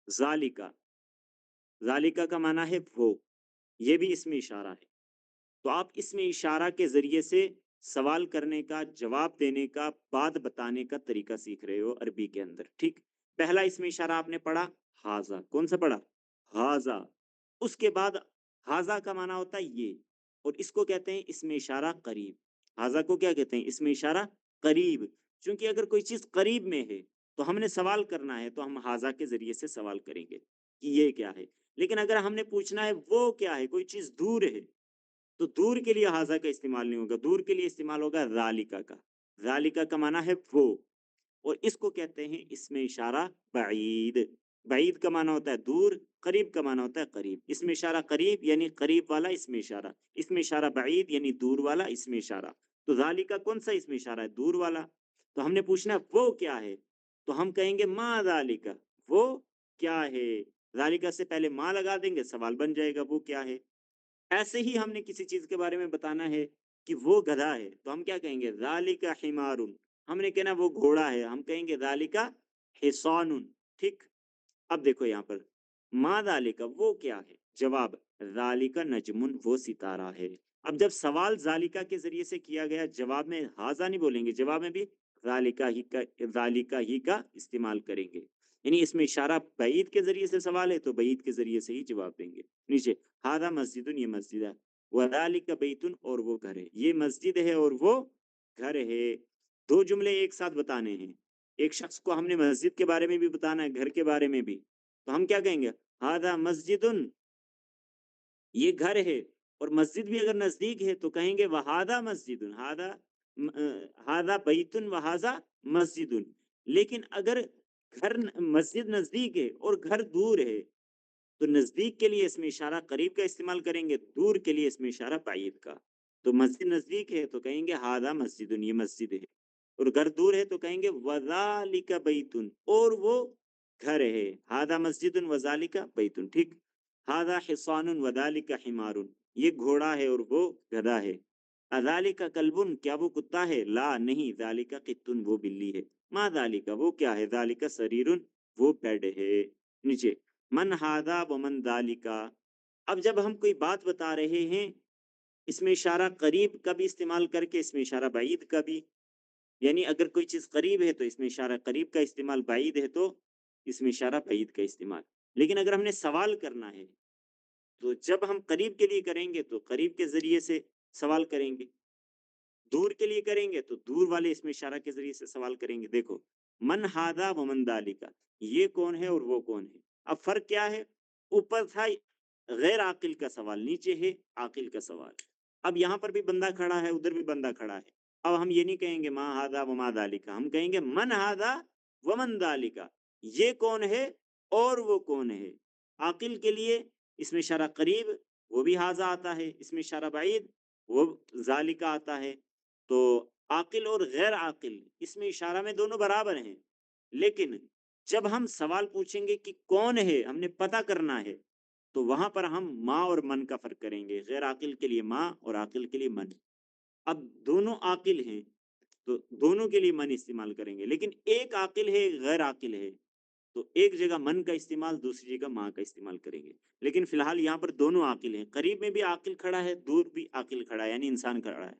ذالکا، ذالکا کا معنی ہے وہ، یہ بھی اسم اشارہ ہے، تو آپ اسم اشارہ کے ذریعے سے سوال کرنے کا، جواب دینے کا، بات بتانے کا طریقہ سیکھ رہے ہو عربی کے اندر، ٹھیک۔ پہلا اسم اشارہ آپ نے پڑھا ہاذا، کون سا پڑھا؟ ہاذا۔ اس کے بعد ہاذا کا معنی ہوتا ہے یہ، اور اس کو کہتے ہیں اسم اشارہ قریب۔ ہاذا کو کیا کہتے ہیں؟ اسم اشارہ قریب، چونکہ اگر کوئی چیز قریب میں ہے تو ہم نے سوال کرنا ہے تو ہم ہاذا کے ذریعے سے سوال کریں گے کہ یہ کیا ہے، لیکن اگر ہم نے پوچھنا ہے وہ کیا ہے، کوئی چیز دور ہے، تو دور کے لیے ہاذا کا استعمال نہیں ہوگا، دور کے لیے استعمال ہوگا ذالکا کا۔ ذالکا کا معنی ہے وہ، اور اس کو کہتے ہیں اسم اشارہ بعید۔ بعید کا معنی ہوتا ہے دور، قریب کا معنی ہوتا ہے قریب۔ اسم اشارہ قریب یعنی قریب والا اسم اشارہ، اسم اشارہ بعید یعنی دور والا اسم اشارہ۔ تو ذالکا کون سا اسم اشارہ ہے؟ دور والا۔ تو ہم نے پوچھنا ہے وہ کیا ہے، تو ہم کہیں گے ما ذالکا وہ کیا ہے، ذالکا سے پہلے ما لگا دیں گے، سوال بن جائے گا وہ کیا ہے۔ ایسے ہی ہم نے کسی چیز کے بارے میں بتانا ہے کہ وہ گدھا ہے تو ہم کیا کہیں گے؟ ذالکا حمارن، ہم نے کہنا وہ گھوڑا ہے، ہم کہیں گے ذالکا حصان، ٹھیک۔ اب دیکھو یہاں پر ما ذالکا وہ کیا ہے، جواب ذالکا نجمن وہ ستارہ ہے۔ اب جب سوال ذالکا کے ذریعے سے کیا گیا، جواب میں ہاذا نہیں بولیں گے، جواب میں بھی ذالکا ہی کا استعمال کریں گے، یعنی اس میں اشارہ بعید کے ذریعے سے سوال ہے تو بعید کے ذریعے سے ہی جواب دیں گے۔ نیچے ہاذا مسجد یہ مسجد ہے، وذالک بیت اور وہ گھر ہے، یہ مسجد ہے اور وہ گھر ہے۔ دو جملے ایک ساتھ بتانے ہیں، ایک شخص کو ہم نے مسجد کے بارے میں بھی بتانا ہے، گھر کے بارے میں بھی، تو ہم کیا کہیں گے؟ ہاذا مسجد یہ گھر ہے، اور مسجد بھی اگر نزدیک ہے تو کہیں گے وہذا مسجد، ہاذا بیت وہذا مسجد۔ لیکن اگر مسجد نزدیک ہے اور گھر دور ہے تو نزدیک کے لیے اس میں اشارہ قریب کا استعمال کریں گے، دور کے لیے اس میں اشارہ بعید کا۔ تو مسجد نزدیک ہے تو کہیں گے ہاذا مسجد یہ مسجد ہے، اور گھر دور ہے تو کہیں گے وذالک بیت اور وہ گھر ہے، ہاذا مسجد وذالک بیت، ٹھیک۔ ہاذا حصان وذالک حمار یہ گھوڑا ہے اور وہ گدھا ہے۔ اذالک کلبن کیا وہ کتا ہے؟ لا نہیں، ذالک قطن وہ بلی ہے۔ ما ذالک وہ کیا ہے؟ ذالک سریر وہ بیڈ ہے۔ نیچے من ہاذا ومن ذالک، اب جب ہم کوئی بات بتا رہے ہیں اس میں اشارہ قریب کا بھی استعمال کر کے اس میں اشارہ بعید کا بھی، یعنی اگر کوئی چیز قریب ہے تو اس میں اشارہ قریب کا استعمال، بعید ہے تو اس میں اشارہ بعید کا استعمال۔ لیکن اگر ہم نے سوال کرنا ہے تو جب ہم قریب کے لیے کریں گے تو قریب کے ذریعے سے سوال کریں گے، دور کے لیے کریں گے تو دور والے اسم اشارہ کے ذریعے سے سوال کریں گے۔ دیکھو، من ہادا و من دالکا، یہ کون ہے اور وہ کون ہے۔ اب فرق کیا ہے، اوپر تھا غیر عاقل کا سوال، نیچے ہے عاقل کا سوال۔ اب یہاں پر بھی بندہ کھڑا ہے، ادھر بھی بندہ کھڑا ہے، اب ہم یہ نہیں کہیں گے ما ہادا و ما دالکا، ہم کہیں گے من ہادا و من دالکا، یہ کون ہے اور وہ کون ہے۔ عاقل کے لیے اسم اشارہ قریب وہ بھی ہاذا آتا ہے، اسم اشارہ بعید وہ ذالکا آتا ہے۔ تو عاقل اور غیر عاقل اس میں اشارہ میں دونوں برابر ہیں، لیکن جب ہم سوال پوچھیں گے کہ کون ہے، ہم نے پتہ کرنا ہے، تو وہاں پر ہم ماں اور من کا فرق کریں گے، غیر عاقل کے لیے ماں اور عاقل کے لیے من۔ اب دونوں عاقل ہیں تو دونوں کے لیے من استعمال کریں گے، لیکن ایک عاقل ہے ایک غیر عاقل ہے تو ایک جگہ من کا استعمال دوسری جگہ ماں کا استعمال کریں گے۔ لیکن فی الحال یہاں پر دونوں عاقل ہیں، قریب میں بھی عاقل کھڑا ہے، دور بھی عاقل کھڑا ہے، یعنی انسان کھڑا ہے۔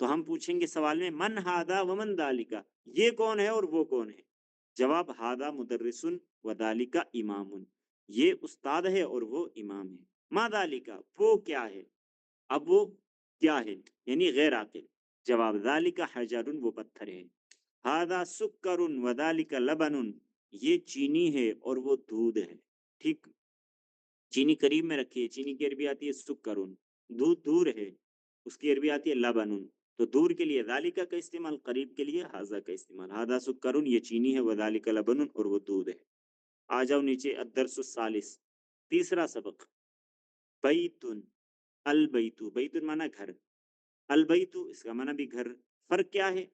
تو ہم پوچھیں گے سوال میں من ہادا و من دالکا، یہ کون ہے اور وہ کون ہے۔ جواب ہادا مدرسن و دالکا امام، یہ استاد ہے اور وہ امام ہے۔ ما دالکا، وہ کیا ہے، اب وہ کیا ہے یعنی غیر عاقل۔ جواب ذالکا حجر، وہ پتھر ہے۔ ہادا سکر و دالکا لبن، یہ چینی ہے اور وہ دودھ ہے، ٹھیک۔ چینی قریب میں رکھی ہے، چینی کی عربی آتی ہے سکرن، دودھ دور ہے، اس کی عربی آتی ہے لبنن۔ تو دور کے لیے ذالکا کا استعمال، قریب کے لیے ہاذا کا استعمال۔ ہاذا سکرن، یہ چینی ہے، وذالک لبنن، اور وہ دودھ ہے۔ آ جاؤ نیچے، الدرس الثالث، تیسرا سبق، بیتن، البیتو، بیتن مانا گھر، البیتو اس کا مانا بھی گھر۔ فرق کیا ہے،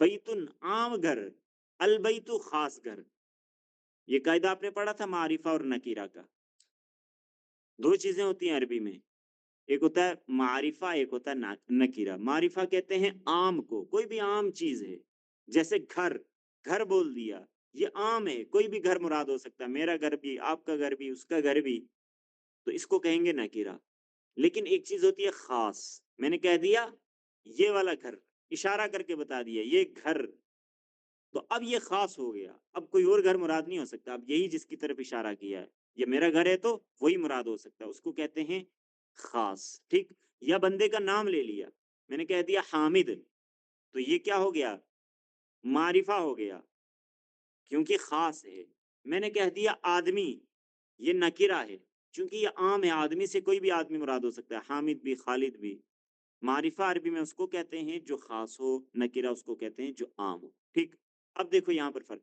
بیتن عام گھر، البیتو خاص گھر۔ یہ قاعدہ آپ نے پڑھا تھا معرفہ اور نکیرہ کا۔ دو چیزیں ہوتی ہیں عربی میں، ایک ہوتا ہے معرفہ، ایک ہوتا ہے نکیرہ۔ معرفہ کہتے ہیں عام کو، کوئی بھی عام چیز ہے، جیسے گھر، گھر بول دیا، یہ عام ہے، کوئی بھی گھر مراد ہو سکتا ہے، میرا گھر بھی، آپ کا گھر بھی، اس کا گھر بھی، تو اس کو کہیں گے نکیرہ۔ لیکن ایک چیز ہوتی ہے خاص، میں نے کہہ دیا یہ والا گھر، اشارہ کر کے بتا دیا یہ گھر، تو اب یہ خاص ہو گیا، اب کوئی اور گھر مراد نہیں ہو سکتا، اب یہی جس کی طرف اشارہ کیا ہے، یہ میرا گھر ہے تو وہی مراد ہو سکتا ہے، اس کو کہتے ہیں خاص، ٹھیک۔ یا بندے کا نام لے لیا، میں نے کہہ دیا حامد، تو یہ کیا ہو گیا، معرفہ ہو گیا، کیونکہ خاص ہے۔ میں نے کہہ دیا آدمی، یہ نکرہ ہے، چونکہ یہ عام ہے، آدمی سے کوئی بھی آدمی مراد ہو سکتا ہے، حامد بھی، خالد بھی۔ معرفہ عربی میں اس کو کہتے ہیں جو خاص ہو، نکرہ اس کو کہتے ہیں جو عام ہو، ٹھیک۔ اب دیکھو یہاں پر فرق،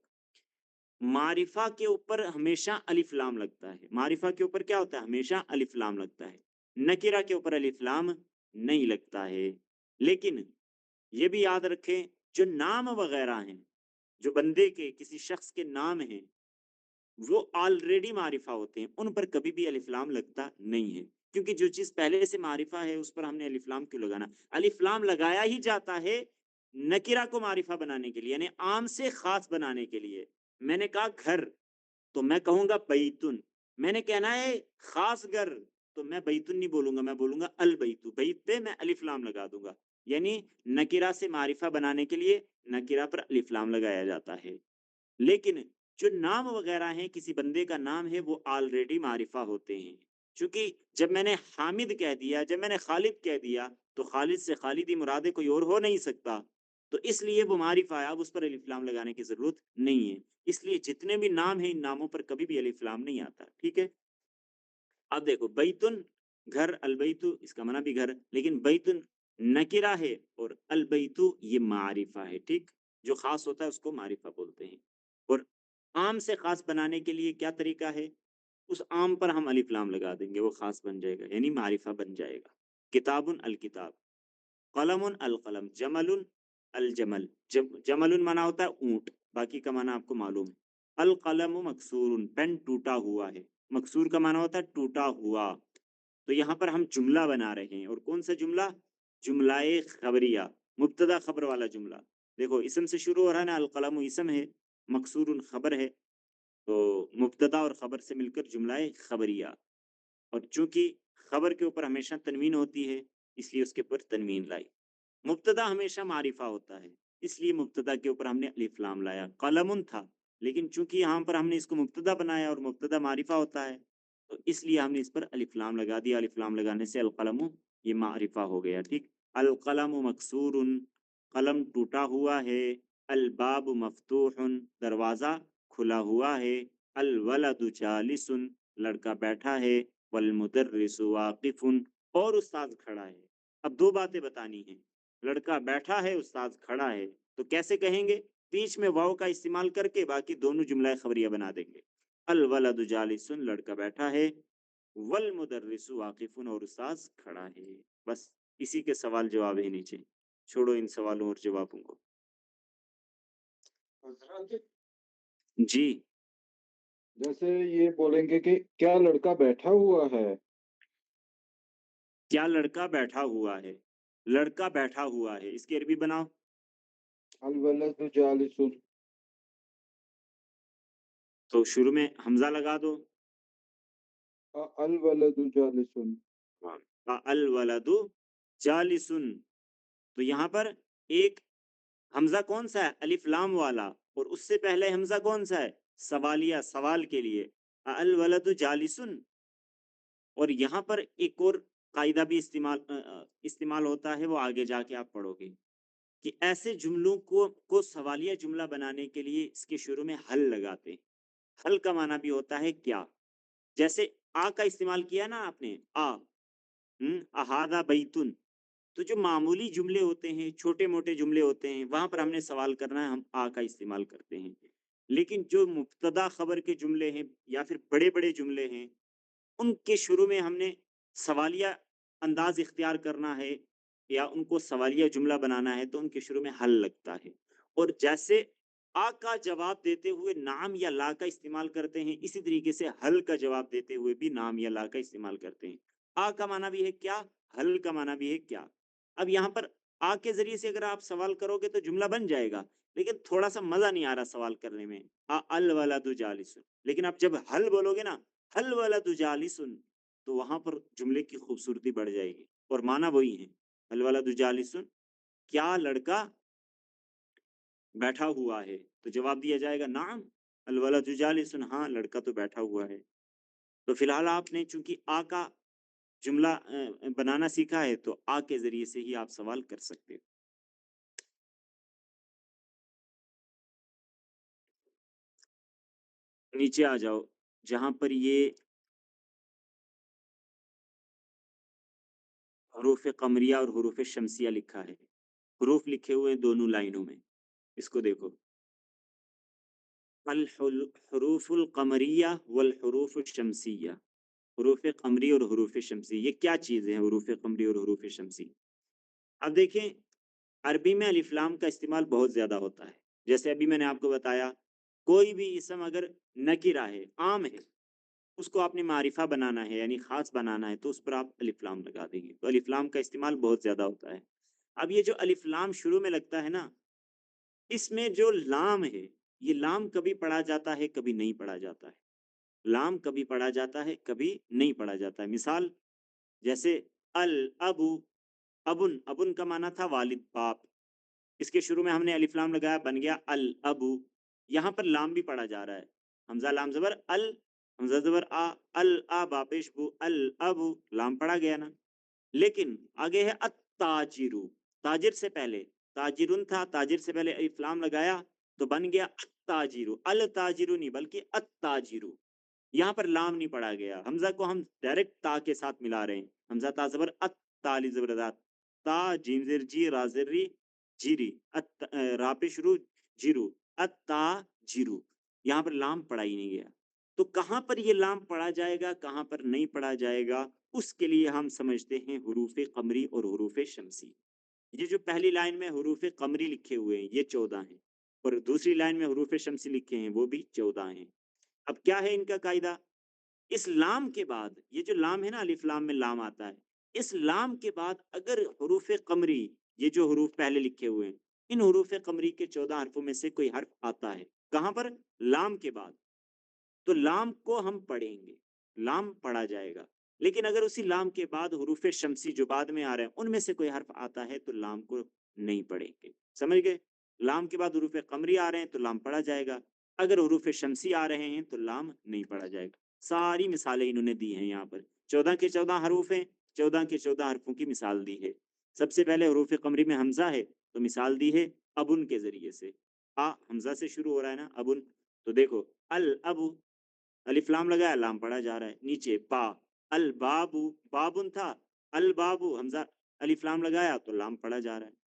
معرفہ کے اوپر ہمیشہ الف لام لگتا ہے، معرفہ کے اوپر کیا ہوتا ہے، ہمیشہ الف لام لگتا ہے، نکرہ کے اوپر الف لام نہیں لگتا ہے۔ لیکن یہ بھی یاد رکھیں، جو نام وغیرہ ہیں، جو بندے کے کسی شخص کے نام ہیں، وہ آلریڈی معرفہ ہوتے ہیں، ان پر کبھی بھی الف لام لگتا نہیں ہے، کیونکہ جو چیز پہلے سے معرفہ ہے اس پر ہم نے الف لام کیوں لگانا۔ الف لام لگایا ہی جاتا ہے نکرہ کو معرفہ بنانے کے لیے، یعنی عام سے خاص بنانے کے لیے۔ میں نے کہا گھر، تو میں کہوں گا بیتن، میں نے کہنا ہے خاص گھر، تو میں بیتن نہیں بولوں گا، میں بولوں گا البیتو، بیت پہ میں الف لام لگا دوں گا، یعنی نکرہ سے معرفہ بنانے کے لیے نکرہ پر الف لام لگایا جاتا ہے۔ لیکن جو نام وغیرہ ہیں، کسی بندے کا نام ہے، وہ آلریڈی معرفہ ہوتے ہیں، چونکہ جب میں نے حامد کہہ دیا، جب میں نے خالد کہہ دیا، تو خالد سے خالد ہی مراد ہے، کوئی اور ہو نہیں سکتا، تو اس لیے وہ معرفہ ہے، اب اس پر الف لام لگانے کی ضرورت نہیں ہے۔ اس لیے جتنے بھی نام ہیں، ان ناموں پر کبھی بھی الف لام نہیں آتا، ٹھیک ہے۔ اب دیکھو بیتن گھر، البیتو اس کا معنی بھی گھر، لیکن بیتن نکرہ ہے اور البیتو یہ معرفہ ہے، ٹھیک۔ جو خاص ہوتا ہے اس کو معرفہ بولتے ہیں، اور عام سے خاص بنانے کے لیے کیا طریقہ ہے، اس عام پر ہم الف لام لگا دیں گے، وہ خاص بن جائے گا، یعنی معرفہ بن جائے گا۔ کتاب الکتاب، قلم القلم، جمل الجمل، جمل مانا ہوتا ہے اونٹ، باقی کا مانا آپ کو معلوم ہے۔ القلم مکسور، پین ٹوٹا ہوا ہے، مکسور کا مانا ہوتا ہے ٹوٹا ہوا۔ تو یہاں پر ہم جملہ بنا رہے ہیں، اور کون سا جملہ، جملہ خبریہ، مبتدا خبر والا جملہ۔ دیکھو اسم سے شروع ہو رہا ہے نا، القلم اسم ہے، مکسور خبر ہے، تو مبتدا اور خبر سے مل کر جملہ خبریہ، اور چونکہ خبر کے اوپر ہمیشہ تنوین ہوتی ہے، اس لیے اس کے اوپر تنوین لائی۔ مبتدا ہمیشہ معرفہ ہوتا ہے، اس لیے مبتدا کے اوپر ہم نے الف لام لایا۔ قلم تھا، لیکن چونکہ یہاں پر ہم نے اس کو مبتدا بنایا اور مبتدا معرفہ ہوتا ہے، تو اس لیے ہم نے اس پر الف لام لگا دیا. الف لام لگانے سے القلم یہ معرفہ ہو گیا. ٹھیک. القلم مکسور، قلم ٹوٹا ہوا ہے. الباب مفتوح، دروازہ کھلا ہوا ہے. الولد جالس، لڑکا بیٹھا ہے. والمدرس واقف، اور استاد کھڑا ہے. اب دو باتیں بتانی ہیں. لڑکا بیٹھا ہے، استاد کھڑا ہے، تو کیسے کہیں گے؟ بیچ میں واو کا استعمال کر کے باقی دونوں جملہ خبریہ بنا دیں گے. الولد جالس، لڑکا بیٹھا ہے. والمدرس واقف، اور استاد کھڑا ہے. بس اسی کے سوال جواب ہے نیچے. چھوڑو ان سوالوں اور جوابوں کو. جی جیسے یہ بولیں گے کہ کیا لڑکا بیٹھا ہوا ہے؟ کیا لڑکا بیٹھا ہوا ہے؟ لڑکا بیٹھا ہوا ہے، اس کی عربی بناؤ. الولد جالس. تو شروع میں حمزہ لگا دو. الولد جالس. الولد جالس. تو یہاں پر ایک حمزہ کون سا ہے؟ الف لام والا. اور اس سے پہلے حمزہ کون سا ہے؟ سوالیہ، سوال کے لیے. الولد جالس. اور یہاں پر ایک اور قاعدہ بھی استعمال ہوتا ہے، وہ آگے جا کے آپ پڑھو گے کہ ایسے جملوں کو سوالیہ جملہ بنانے کے لیے اس کے شروع میں حل لگاتے ہیں. حل کا معنی بھی ہوتا ہے کیا. جیسے آ کا استعمال کیا نا آپ نے، احاذا بیتن. تو جو معمولی جملے ہوتے ہیں، چھوٹے موٹے جملے ہوتے ہیں، وہاں پر ہم نے سوال کرنا ہے، ہم آ کا استعمال کرتے ہیں. لیکن جو مبتدا خبر کے جملے ہیں یا پھر بڑے بڑے جملے ہیں، ان کے شروع میں ہم نے سوالیہ انداز اختیار کرنا ہے یا ان کو سوالیہ جملہ بنانا ہے، تو ان کے شروع میں حل لگتا ہے. اور جیسے آ کا جواب دیتے ہوئے نام یا لا کا استعمال کرتے ہیں، اسی طریقے سے حل کا جواب دیتے ہوئے بھی نام یا لا کا استعمال کرتے ہیں. آ کا معنی بھی ہے کیا، حل کا معنی بھی ہے کیا. اب یہاں پر آ کے ذریعے سے اگر آپ سوال کرو گے تو جملہ بن جائے گا، لیکن تھوڑا سا مزہ نہیں آ رہا سوال کرنے میں. الولد جالس. لیکن آپ جب حل بولو گے نا، الولد جالس، تو وہاں پر جملے کی خوبصورتی بڑھ جائے گی. اور معنی وہی ہے، الولد جالس، کیا لڑکا بیٹھا ہوا ہے. تو جواب دیا جائے گا نعم الولد جالس، ہاں لڑکا تو بیٹھا ہوا ہے. تو فی الحال آپ نے چونکہ آ کا جملہ بنانا سیکھا ہے، تو آ کے ذریعے سے ہی آپ سوال کر سکتے ہیں. نیچے آ جاؤ جہاں پر یہ حروف قمریہ اور حروف شمسیہ لکھا ہے. حروف لکھے ہوئے ہیں دونوں لائنوں میں، اس کو دیکھو. الحروف القمریہ والحروف الشمسیہ. حروف قمری اور حروف شمسی یہ کیا چیز ہے؟ حروف قمری اور حروف شمسی. اب دیکھیں عربی میں الف لام کا استعمال بہت زیادہ ہوتا ہے. جیسے ابھی میں نے آپ کو بتایا، کوئی بھی اسم اگر نکرہ ہے، عام ہے، اس کو آپ نے معرفہ بنانا ہے یعنی خاص بنانا ہے، تو اس پر آپ الف لام لگا دیں گے. تو الف لام کا استعمال بہت زیادہ ہوتا ہے. اب یہ جو الف لام شروع میں لگتا ہے نا، اس میں جو لام ہے، یہ لام کبھی پڑھا جاتا ہے کبھی نہیں پڑھا جاتا ہے. لام کبھی پڑھا جاتا ہے کبھی نہیں پڑھا جاتا ہے. مثال جیسے الابو، ابن، ابن کا معنی تھا والد، باپ. اس کے شروع میں ہم نے الف لام لگایا، بن گیا الابو. یہاں پر لام بھی پڑھا جا رہا ہے، حمزہ لام زبر ال، حمزہ زبر آ، الابا پیش بو، الابو، لام پڑھا گیا نا. لیکن آگے ہے التاجرو، تاجر سے پہلے تاجرن تھا، تاجر سے پہلے الف لام لگایا تو بن گیا التاجرو. التاجرو نہیں بلکہ التاجرو. یہاں پر لام نہیں پڑھا گیا، حمزہ کو ہم ڈائریکٹ تا کے ساتھ ملا رہے ہیں. حمزہ تا زبر ات، تالی زبردات، تا جیم زر جی را زر ری جیری، را پہ شروع جیرو، اتا جیرو. یہاں پر لام پڑھا ہی نہیں گیا. تو کہاں پر یہ لام پڑھا جائے گا، کہاں پر نہیں پڑھا جائے گا، اس کے لیے ہم سمجھتے ہیں حروف قمری اور حروف شمسی. یہ جو پہلی لائن میں حروف قمری لکھے ہوئے ہیں یہ 14 ہیں، اور دوسری لائن میں حروف شمسی لکھے ہیں وہ بھی 14 ہیں. اب کیا ہے ان کا قاعدہ؟ اس لام کے بعد، یہ جو لام ہے نا، الف لام میں لام آتا ہے، اس لام کے بعد اگر حروف قمری، یہ جو حروف پہلے لکھے ہوئے ہیں، ان حروف قمری کے 14 حرفوں میں سے کوئی حرف آتا ہے کہاں پر؟ لام کے بعد، تو لام کو ہم پڑھیں گے، لام پڑھا جائے گا. لیکن اگر اسی لام کے بعد حروف شمسی جو بعد میں آ رہے ہیں ان میں سے کوئی حرف آتا ہے تو لام کو نہیں پڑھیں گے. سمجھ گئے؟ لام کے بعد حروف قمری آ رہے ہیں تو لام پڑھا جائے گا، اگر حروف شمسی آ رہے ہیں تو لام نہیں پڑھا جائے گا. ساری مثالیں انہوں نے دی ہیں یہاں پر 14 کے 14 حروف ہیں 14 کے 14 حرفوں کی مثال دی ہے سب سے پہلے حروف قمری میں حمزہ ہے تو مثال دی ہے ابن کے ذریعے سے حمزہ سے شروع ہو رہا ہے نا ابن تو دیکھو الابو الف لام لگایا لام پڑھا جا رہا ہے نیچے با البابو بابن تھا البابو حمزہ الف لام لگایا تو لام پڑھا جا رہا ہے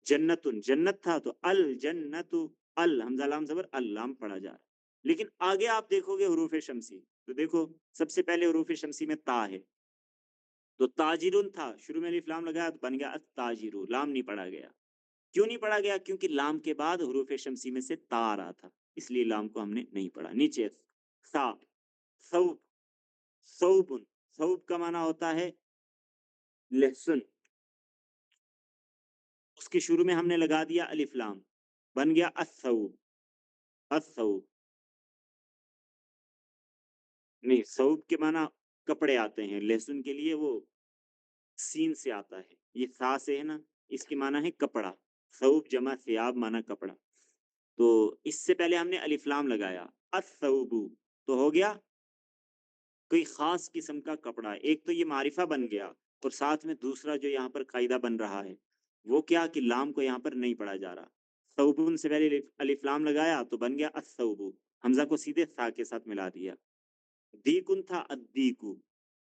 جنتن جنت تھا تو الجنت حمزہ لام زبر اللام پڑھا جا رہا ہے لیکن آگے آپ دیکھو گے حروف شمسی تو دیکھو سب سے پہلے حروف شمسی میں تا ہے تو تاجرن تھا شروع میں الف لام لگایا تو بن گیا التاجرو لام نہیں پڑھا گیا کیوں نہیں پڑھا گیا کیونکہ لام کے بعد حروف شمسی میں سے تا آ رہا تھا اس لیے لام کو ہم نے نہیں پڑھا نیچے سا ثوب ثوبن ثوب کا معنی ہوتا ہے لہسن اس کے شروع میں ہم نے لگا دیا الف لام بن گیا الثوب الثوب نہیں ثوب کے معنی کپڑے آتے ہیں لہسن کے لیے وہ سین سے آتا ہے یہ سا سے ہے نا اس کی معنی ہے کپڑا ثوب جمع ثیاب معنی کپڑا تو اس سے پہلے ہم نے الف لام لگایا الثوب تو ہو گیا کوئی خاص قسم کا کپڑا ایک تو یہ معرفہ بن گیا اور ساتھ میں دوسرا جو یہاں پر قاعدہ بن رہا ہے وہ کیا کہ لام کو یہاں پر نہیں پڑھا جا رہا ثوبن سے پہلے الف لام لگایا تو بن گیا الثوب حمزہ کو سیدھے ثا کے ساتھ ملا دیا دیکن تھا الدیکو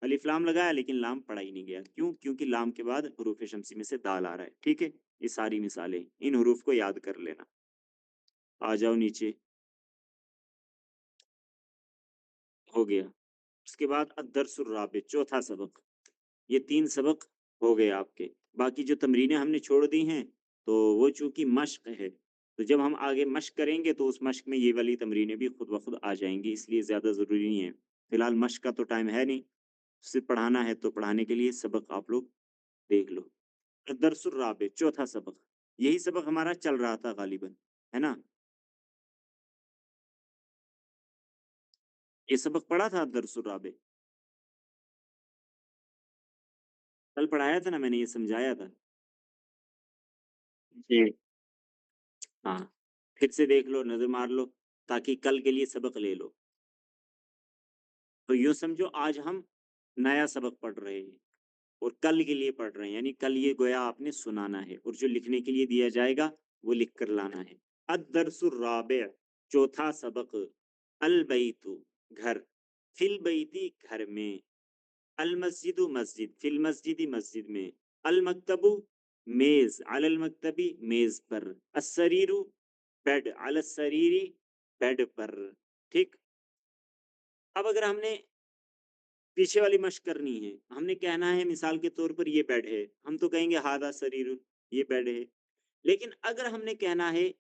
الف لام لگایا لیکن لام پڑھا ہی نہیں گیا کیوں کیونکہ لام کے بعد حروف شمسی میں سے دال آ رہا ہے ٹھیک ہے یہ ساری مثالیں ان حروف کو یاد کر لینا آ جاؤ نیچے ہو گیا اس کے بعد الدرس الرابع چوتھا سبق یہ 3 سبق ہو گئے آپ کے باقی جو تمرینیں ہم نے چھوڑ دی ہیں تو وہ چونکہ مشق ہے تو جب ہم آگے مشق کریں گے تو اس مشق میں یہ والی تمرینیں بھی خود بخود آ جائیں گی اس لیے زیادہ ضروری نہیں ہے فی الحال مشق کا تو ٹائم ہے نہیں صرف پڑھانا ہے تو پڑھانے کے لیے سبق آپ لوگ دیکھ لو الدرس الرابع چوتھا سبق یہی سبق ہمارا چل رہا تھا غالباً ہے نا یہ سبق پڑھا تھا الدرس الرابع کل پڑھایا تھا نا میں نے یہ سمجھایا تھا جی ہاں پھر سے دیکھ لو نظر مار لو تاکہ کل کے لیے سبق لے لو تو یوں سمجھو آج ہم نیا سبق پڑھ رہے ہیں اور کل کے لیے پڑھ رہے ہیں یعنی کل یہ گویا آپ نے سنانا ہے اور جو لکھنے کے لیے دیا جائے گا وہ لکھ کر لانا ہے الدرس الرابع چوتھا سبق البیت گھر فی البیتی گھر میں المسجد مسجد فی المسجد مسجد میں المکتب میز علی المکتبی میز پر السریر بیڈ علی السریری بیڈ پر ٹھیک اب اگر ہم نے پیچھے والی مشق کرنی ہے ہم نے کہنا ہے مثال کے طور پر یہ بیڈ ہے ہم تو کہیں گے ہادہ سریر یہ بیڈ ہے لیکن اگر ہم نے کہنا ہے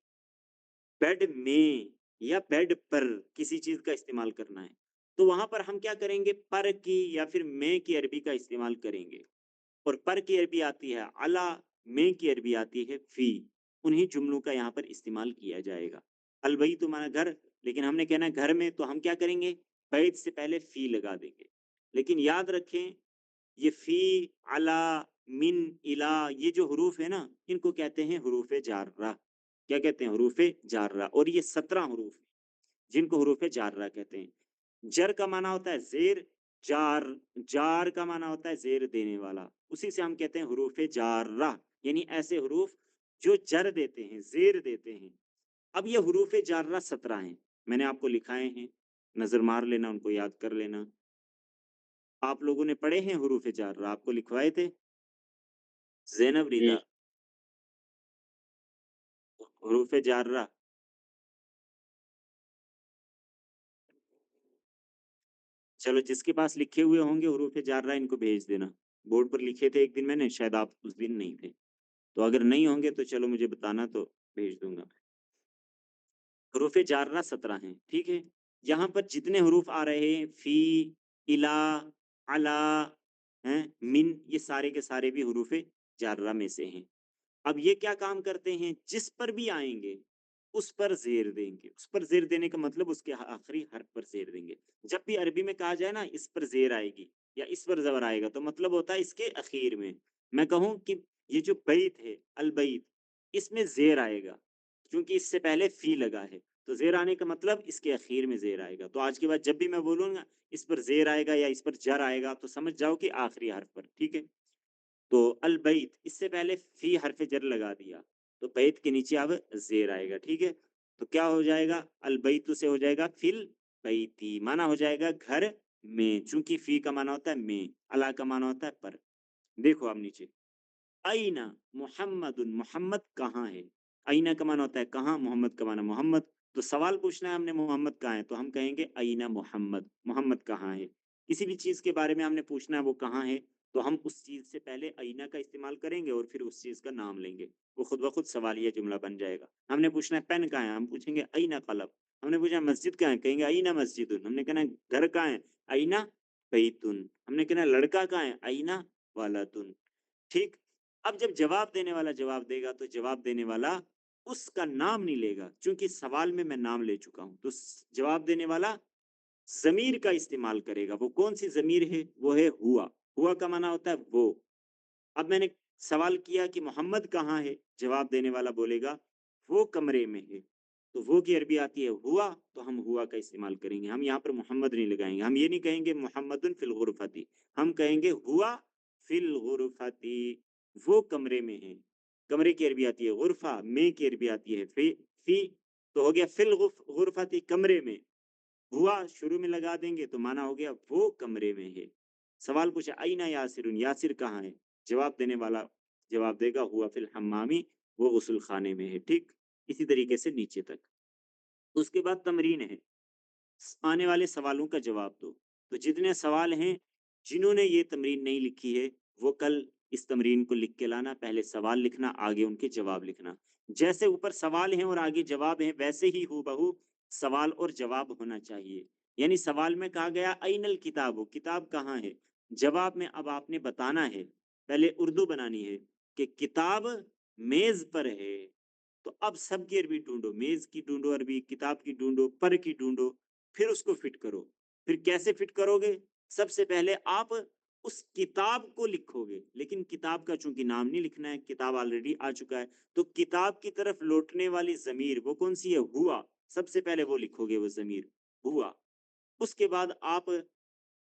بیڈ میں یا بیڈ پر کسی چیز کا استعمال کرنا ہے تو وہاں پر ہم کیا کریں گے پر کی یا پھر میں کی عربی کا استعمال کریں گے اور پر کی عربی آتی ہے علا میں کی عربی آتی ہے فی انہی جملوں کا یہاں پر استعمال کیا جائے گا البیت تو مانا گھر لیکن ہم نے کہنا ہے گھر میں تو ہم کیا کریں گے بیت سے پہلے فی لگا دیں گے لیکن یاد رکھیں یہ فی علا من الا یہ جو حروف ہے نا ان کو کہتے ہیں حروف جارہ کیا کہتے ہیں حروف جارہ اور یہ 17 حروف ہیں جن کو حروف جارہ کہتے ہیں جر کا معنی ہوتا ہے زیر جار جار کا معنی ہوتا ہے زیر دینے والا اسی سے ہم کہتے ہیں حروف جارہ یعنی ایسے حروف جو جر دیتے ہیں زیر دیتے ہیں اب یہ حروف جارہ 17 ہیں میں نے آپ کو لکھائے ہیں نظر مار لینا ان کو یاد کر لینا آپ لوگوں نے پڑھے ہیں حروف جارہ آپ کو لکھوائے تھے زینب جی ریتا حروف جارہ چلو جس کے پاس لکھے ہوئے ہوں گے حروف جارہ ان کو بھیج دینا بورڈ پر لکھے تھے ایک دن میں نے شاید آپ اس دن نہیں تھے تو اگر نہیں ہوں گے تو چلو مجھے بتانا تو بھیج دوں گا حروف جارہ 17 ہیں ٹھیک ہے یہاں پر جتنے حروف آ رہے ہیں فی الا علا ہیں من یہ سارے کے سارے بھی حروف جارہ میں سے ہیں اب یہ کیا کام کرتے ہیں جس پر بھی آئیں گے اس پر زیر دیں گے اس پر زیر دینے کا مطلب اس کے آخری حرف پر زیر دیں گے جب بھی عربی میں کہا جائے نا اس پر زیر آئے گی یا اس پر زبر آئے گا تو مطلب ہوتا ہے اس کے اخیر میں کہوں کہ یہ جو بیت ہے البیت اس میں زیر آئے گا کیونکہ اس سے پہلے فی لگا ہے تو زیر آنے کا مطلب اس کے اخیر میں زیر آئے گا. تو آج کے بعد جب بھی میں بولوں گا اس پر زیر آئے گا یا اس پر جر آئے گا تو سمجھ جاؤ کہ آخری حرف پر. ٹھیک ہے. تو البیت اس سے پہلے فی حرف جر لگا دیا تو بیت کے نیچے اب زیر آئے گا. ٹھیک ہے. تو کیا ہو جائے گا؟ البیت سے ہو جائے گا فل بیتی، مانا ہو جائے گا گھر میں، چونکہ فی کا مانا ہوتا ہے میں، اللہ کا مانا ہوتا ہے پر. دیکھو اب نیچے اینا محمد، محمد کہاں ہے؟ اینا کا مانا ہوتا ہے کہاں، محمد کا مانا محمد. تو سوال پوچھنا ہے ہم نے محمد کہاں ہے تو ہم کہیں گے اینا محمد، محمد کہاں ہے. کسی بھی چیز کے بارے میں ہم نے پوچھنا ہے وہ کہاں ہے تو ہم اس چیز سے پہلے اینا کا استعمال کریں گے اور پھر اس چیز کا نام لیں گے. وہ خود بخود سوالیہ جملہ بن جائے گا. ہم نے پوچھنا ہے پین کہاں ہے، ہم پوچھیں گے اینا قلم. ہم نے پوچھا مسجد کہاں ہے، کہیں گے اینا مسجد. ہم نے کہنا ہے گھر کہاں ہے، اینا بیتن. ہم نے کہنا لڑکا کہاں ہے، اینا والدن. ٹھیک. اب جب جواب دینے والا جواب دے گا تو جواب دینے والا اس کا نام نہیں لے گا، چونکہ سوال میں نام لے چکا ہوں. تو جواب دینے والا ضمیر کا استعمال کرے گا. وہ کون سی ضمیر ہے؟ وہ ہے ہوا. ہوا کا معنی ہوتا ہے وہ. اب میں نے سوال کیا کہ محمد کہاں ہے، جواب دینے والا بولے گا وہ کمرے میں ہے. تو وہ کی عربی آتی ہے ہوا، تو ہم ہوا کا استعمال کریں گے. ہم یہاں پر محمد نہیں لگائیں گے. ہم یہ نہیں کہیں گے محمد فی الغرفتی، ہم کہیں گے ہوا فی الغرفتی، وہ کمرے میں ہے. کمرے کی عربی آتی ہے غرفہ، میں کی عربی آتی ہے فی. تو ہو گیا فی الغرفتی کمرے میں. ہوا شروع میں لگا دیں گے تو مانا ہو گیا وہ کمرے میں ہے. سوال پوچھا اینا یاسر، یاسر کہاں ہے، جواب دینے والا جواب دے گا ہوا فی الحمامی، وہ غسل خانے میں ہے. ٹھیک. اسی طریقے سے نیچے تک. اس کے بعد تمرین ہے، آنے والے سوالوں کا جواب دو. تو جتنے سوال ہیں جنہوں نے یہ تمرین نہیں لکھی ہے وہ کل اس تمرین کو لکھ کے لانا. پہلے سوال لکھنا، آگے ان کے جواب لکھنا. جیسے اوپر سوال ہیں اور آگے جواب ہیں ویسے ہی ہو بہو سوال اور جواب ہونا چاہیے. یعنی سوال میں کہا گیا این الکتاب، کتاب کہاں ہے. جواب میں اب آپ نے بتانا ہے، پہلے اردو بنانی ہے کہ کتاب میز پر ہے. تو اب سب کی عربی ڈھونڈو، میز کی ڈھونڈو عربی، کتاب کی ڈھونڈو، پر کی ڈھونڈو، پھر اس کو فٹ کرو. پھر کیسے فٹ کرو گے؟ سب سے پہلے آپ اس کتاب کو لکھو گے، لیکن کتاب کا چونکہ نام نہیں لکھنا ہے، کتاب آلریڈی آ چکا ہے. تو کتاب کی طرف لوٹنے والی ضمیر وہ کون سی ہے؟ ہوا. سب سے پہلے وہ لکھو گے، وہ ضمیر ہوا. اس کے بعد آپ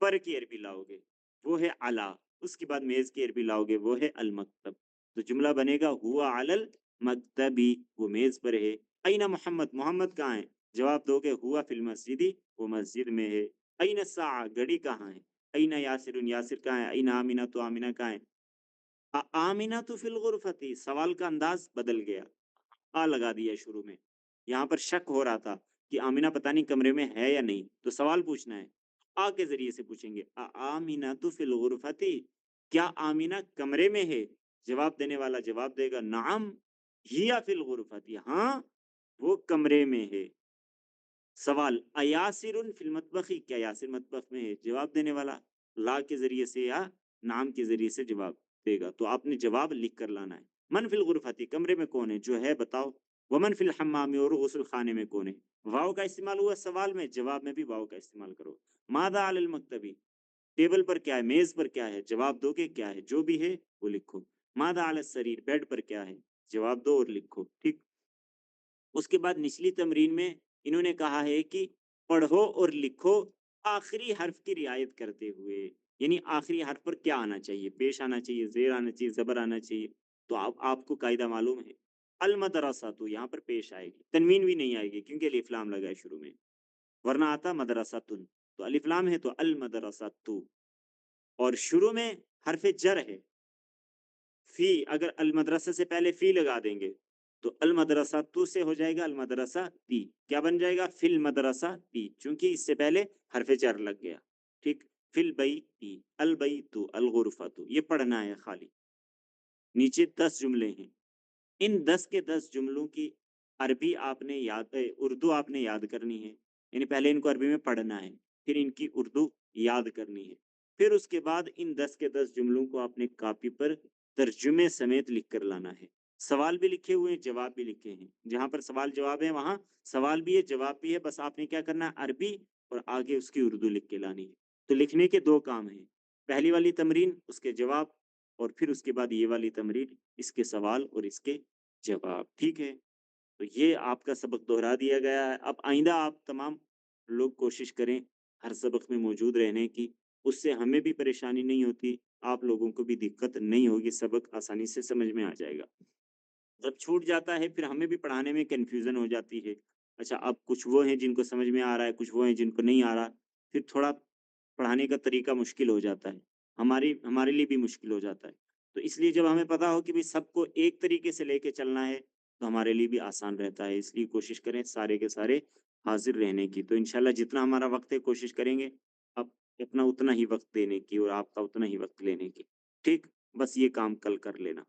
پر کی عربی لاؤ گے، وہ ہے علا. اس کے بعد میز کی عربی لاؤ گے، وہ ہے المکتب. تو جملہ بنے گا ہوا علی المکتبی، وہ میز پر ہے. این محمد، محمد کہاں ہے، جواب دو گے ہوا فی المسجدی، وہ مسجد میں ہے. این الساعہ، گھڑی کہاں ہے. این یاسر، یاسر کہاں ہے. این آمینہ، تو آمینہ کہاں ہے. آمینہ تو فی الغرفتی، سوال کا انداز بدل گیا، آ لگا دیا شروع میں. یہاں پر شک ہو رہا تھا کہ آمینہ پتہ نہیں کمرے میں ہے یا نہیں، تو سوال پوچھنا ہے، آ کے ذریعے سے پوچھیں گے آمینہ تو فی الغرفتی، کیا آمینہ کمرے میں ہے. جواب دینے والا جواب دے گا نعم ہی فی الغرفتی، ہاں وہ کمرے میں ہے. سوال ایاسر فی المطبخ، کیا یاسر مطبخ میں ہے. جواب دینے والا لا کے ذریعے سے یا نام کے ذریعے سے جواب دے گا. تو آپ نے جواب لکھ کر لانا ہے. من فی الغرفتی، کمرے میں کون ہے، جو ہے بتاؤ. ومن فی الحمام، اور غسل خانے میں کون ہے. واو کا استعمال ہوا سوال میں، جواب میں بھی واو کا استعمال کرو. ماذا علی المکتبی، ٹیبل پر کیا ہے، میز پر کیا ہے، جواب دو کہ کیا ہے، جو بھی ہے وہ لکھو. ماذا علی السریر، بیڈ پر کیا ہے، جواب دو اور لکھو. ٹھیک. اس کے بعد نچلی تمرین میں انہوں نے کہا ہے کہ پڑھو اور لکھو آخری حرف کی رعایت کرتے ہوئے. یعنی آخری حرف پر کیا آنا چاہیے، پیش آنا چاہیے، زیر آنا چاہیے، زبر آنا چاہیے. تو آپ کو قاعدہ معلوم ہے، المدرسہ تو یہاں پر پیش آئے گی، تنوین بھی نہیں آئے گی کیونکہ الف لام لگا ہے شروع میں، ورنہ آتا مدرسہ تن. تو الف لام ہے تو المدرسہ تو، اور شروع میں حرف جر ہے فی. اگر المدرسہ سے پہلے فی لگا دیں گے تو المدرسہ تو سے ہو جائے گا المدرسہ تی. کیا بن جائے گا؟ فی المدرسہ تی، چونکہ اس سے پہلے حرف جر لگ گیا. ٹھیک. فی البیتی، البیت، الغرفۃ، یہ پڑھنا ہے خالی. نیچے 10 جملے ہیں، ان 10 کے 10 جملوں کی عربی آپ نے اردو آپ نے یاد کرنی ہے. یعنی پہلے ان کو عربی میں پڑھنا ہے، پھر ان کی اردو یاد کرنی ہے. پھر اس کے بعد ان 10 کے 10 جملوں کو آپ نے کاپی پر ترجمے سمیت لکھ کر لانا ہے. سوال بھی لکھے ہوئے ہیں، جواب بھی لکھے ہیں. جہاں پر سوال جواب ہے وہاں سوال بھی ہے، جواب بھی ہے. بس آپ نے کیا کرنا ہے، عربی اور آگے اس کی اردو لکھ کے لانی ہے. تو لکھنے کے 2 کام ہیں، پہلی والی تمرین اس کے جواب، اور پھر اس کے بعد یہ والی تمرین اس کے سوال اور اس کے جواب. ٹھیک ہے. تو یہ آپ کا سبق دہرا دیا گیا ہے۔ اب آئندہ آپ تمام لوگ کوشش کریں ہر سبق میں موجود رہنے کی، اس سے ہمیں بھی پریشانی نہیں ہوتی، آپ لوگوں کو بھی دقت نہیں ہوگی، سبق آسانی سے سمجھ میں آ جائے گا۔ جب چھوٹ جاتا ہے پھر ہمیں بھی پڑھانے میں کنفیوژن ہو جاتی ہے، اچھا اب کچھ وہ ہیں جن کو سمجھ میں آ رہا ہے، کچھ وہ ہیں جن کو نہیں آ رہا، پھر تھوڑا پڑھانے کا طریقہ مشکل ہو جاتا ہے، ہمارے لیے بھی مشکل ہو جاتا ہے۔ تو اس لیے جب ہمیں پتا ہو کہ بھی سب کو ایک طریقے سے لے کے چلنا ہے تو ہمارے لیے بھی آسان رہتا ہے، اس لیے کوشش کریں سارے کے سارے حاضر رہنے کی۔ تو انشاءاللہ جتنا ہمارا وقت ہے کوشش کریں گے اب اپنا اتنا ہی وقت دینے کی اور آپ کا اتنا ہی وقت لینے کی، ٹھیک؟ بس یہ کام کل کر لینا۔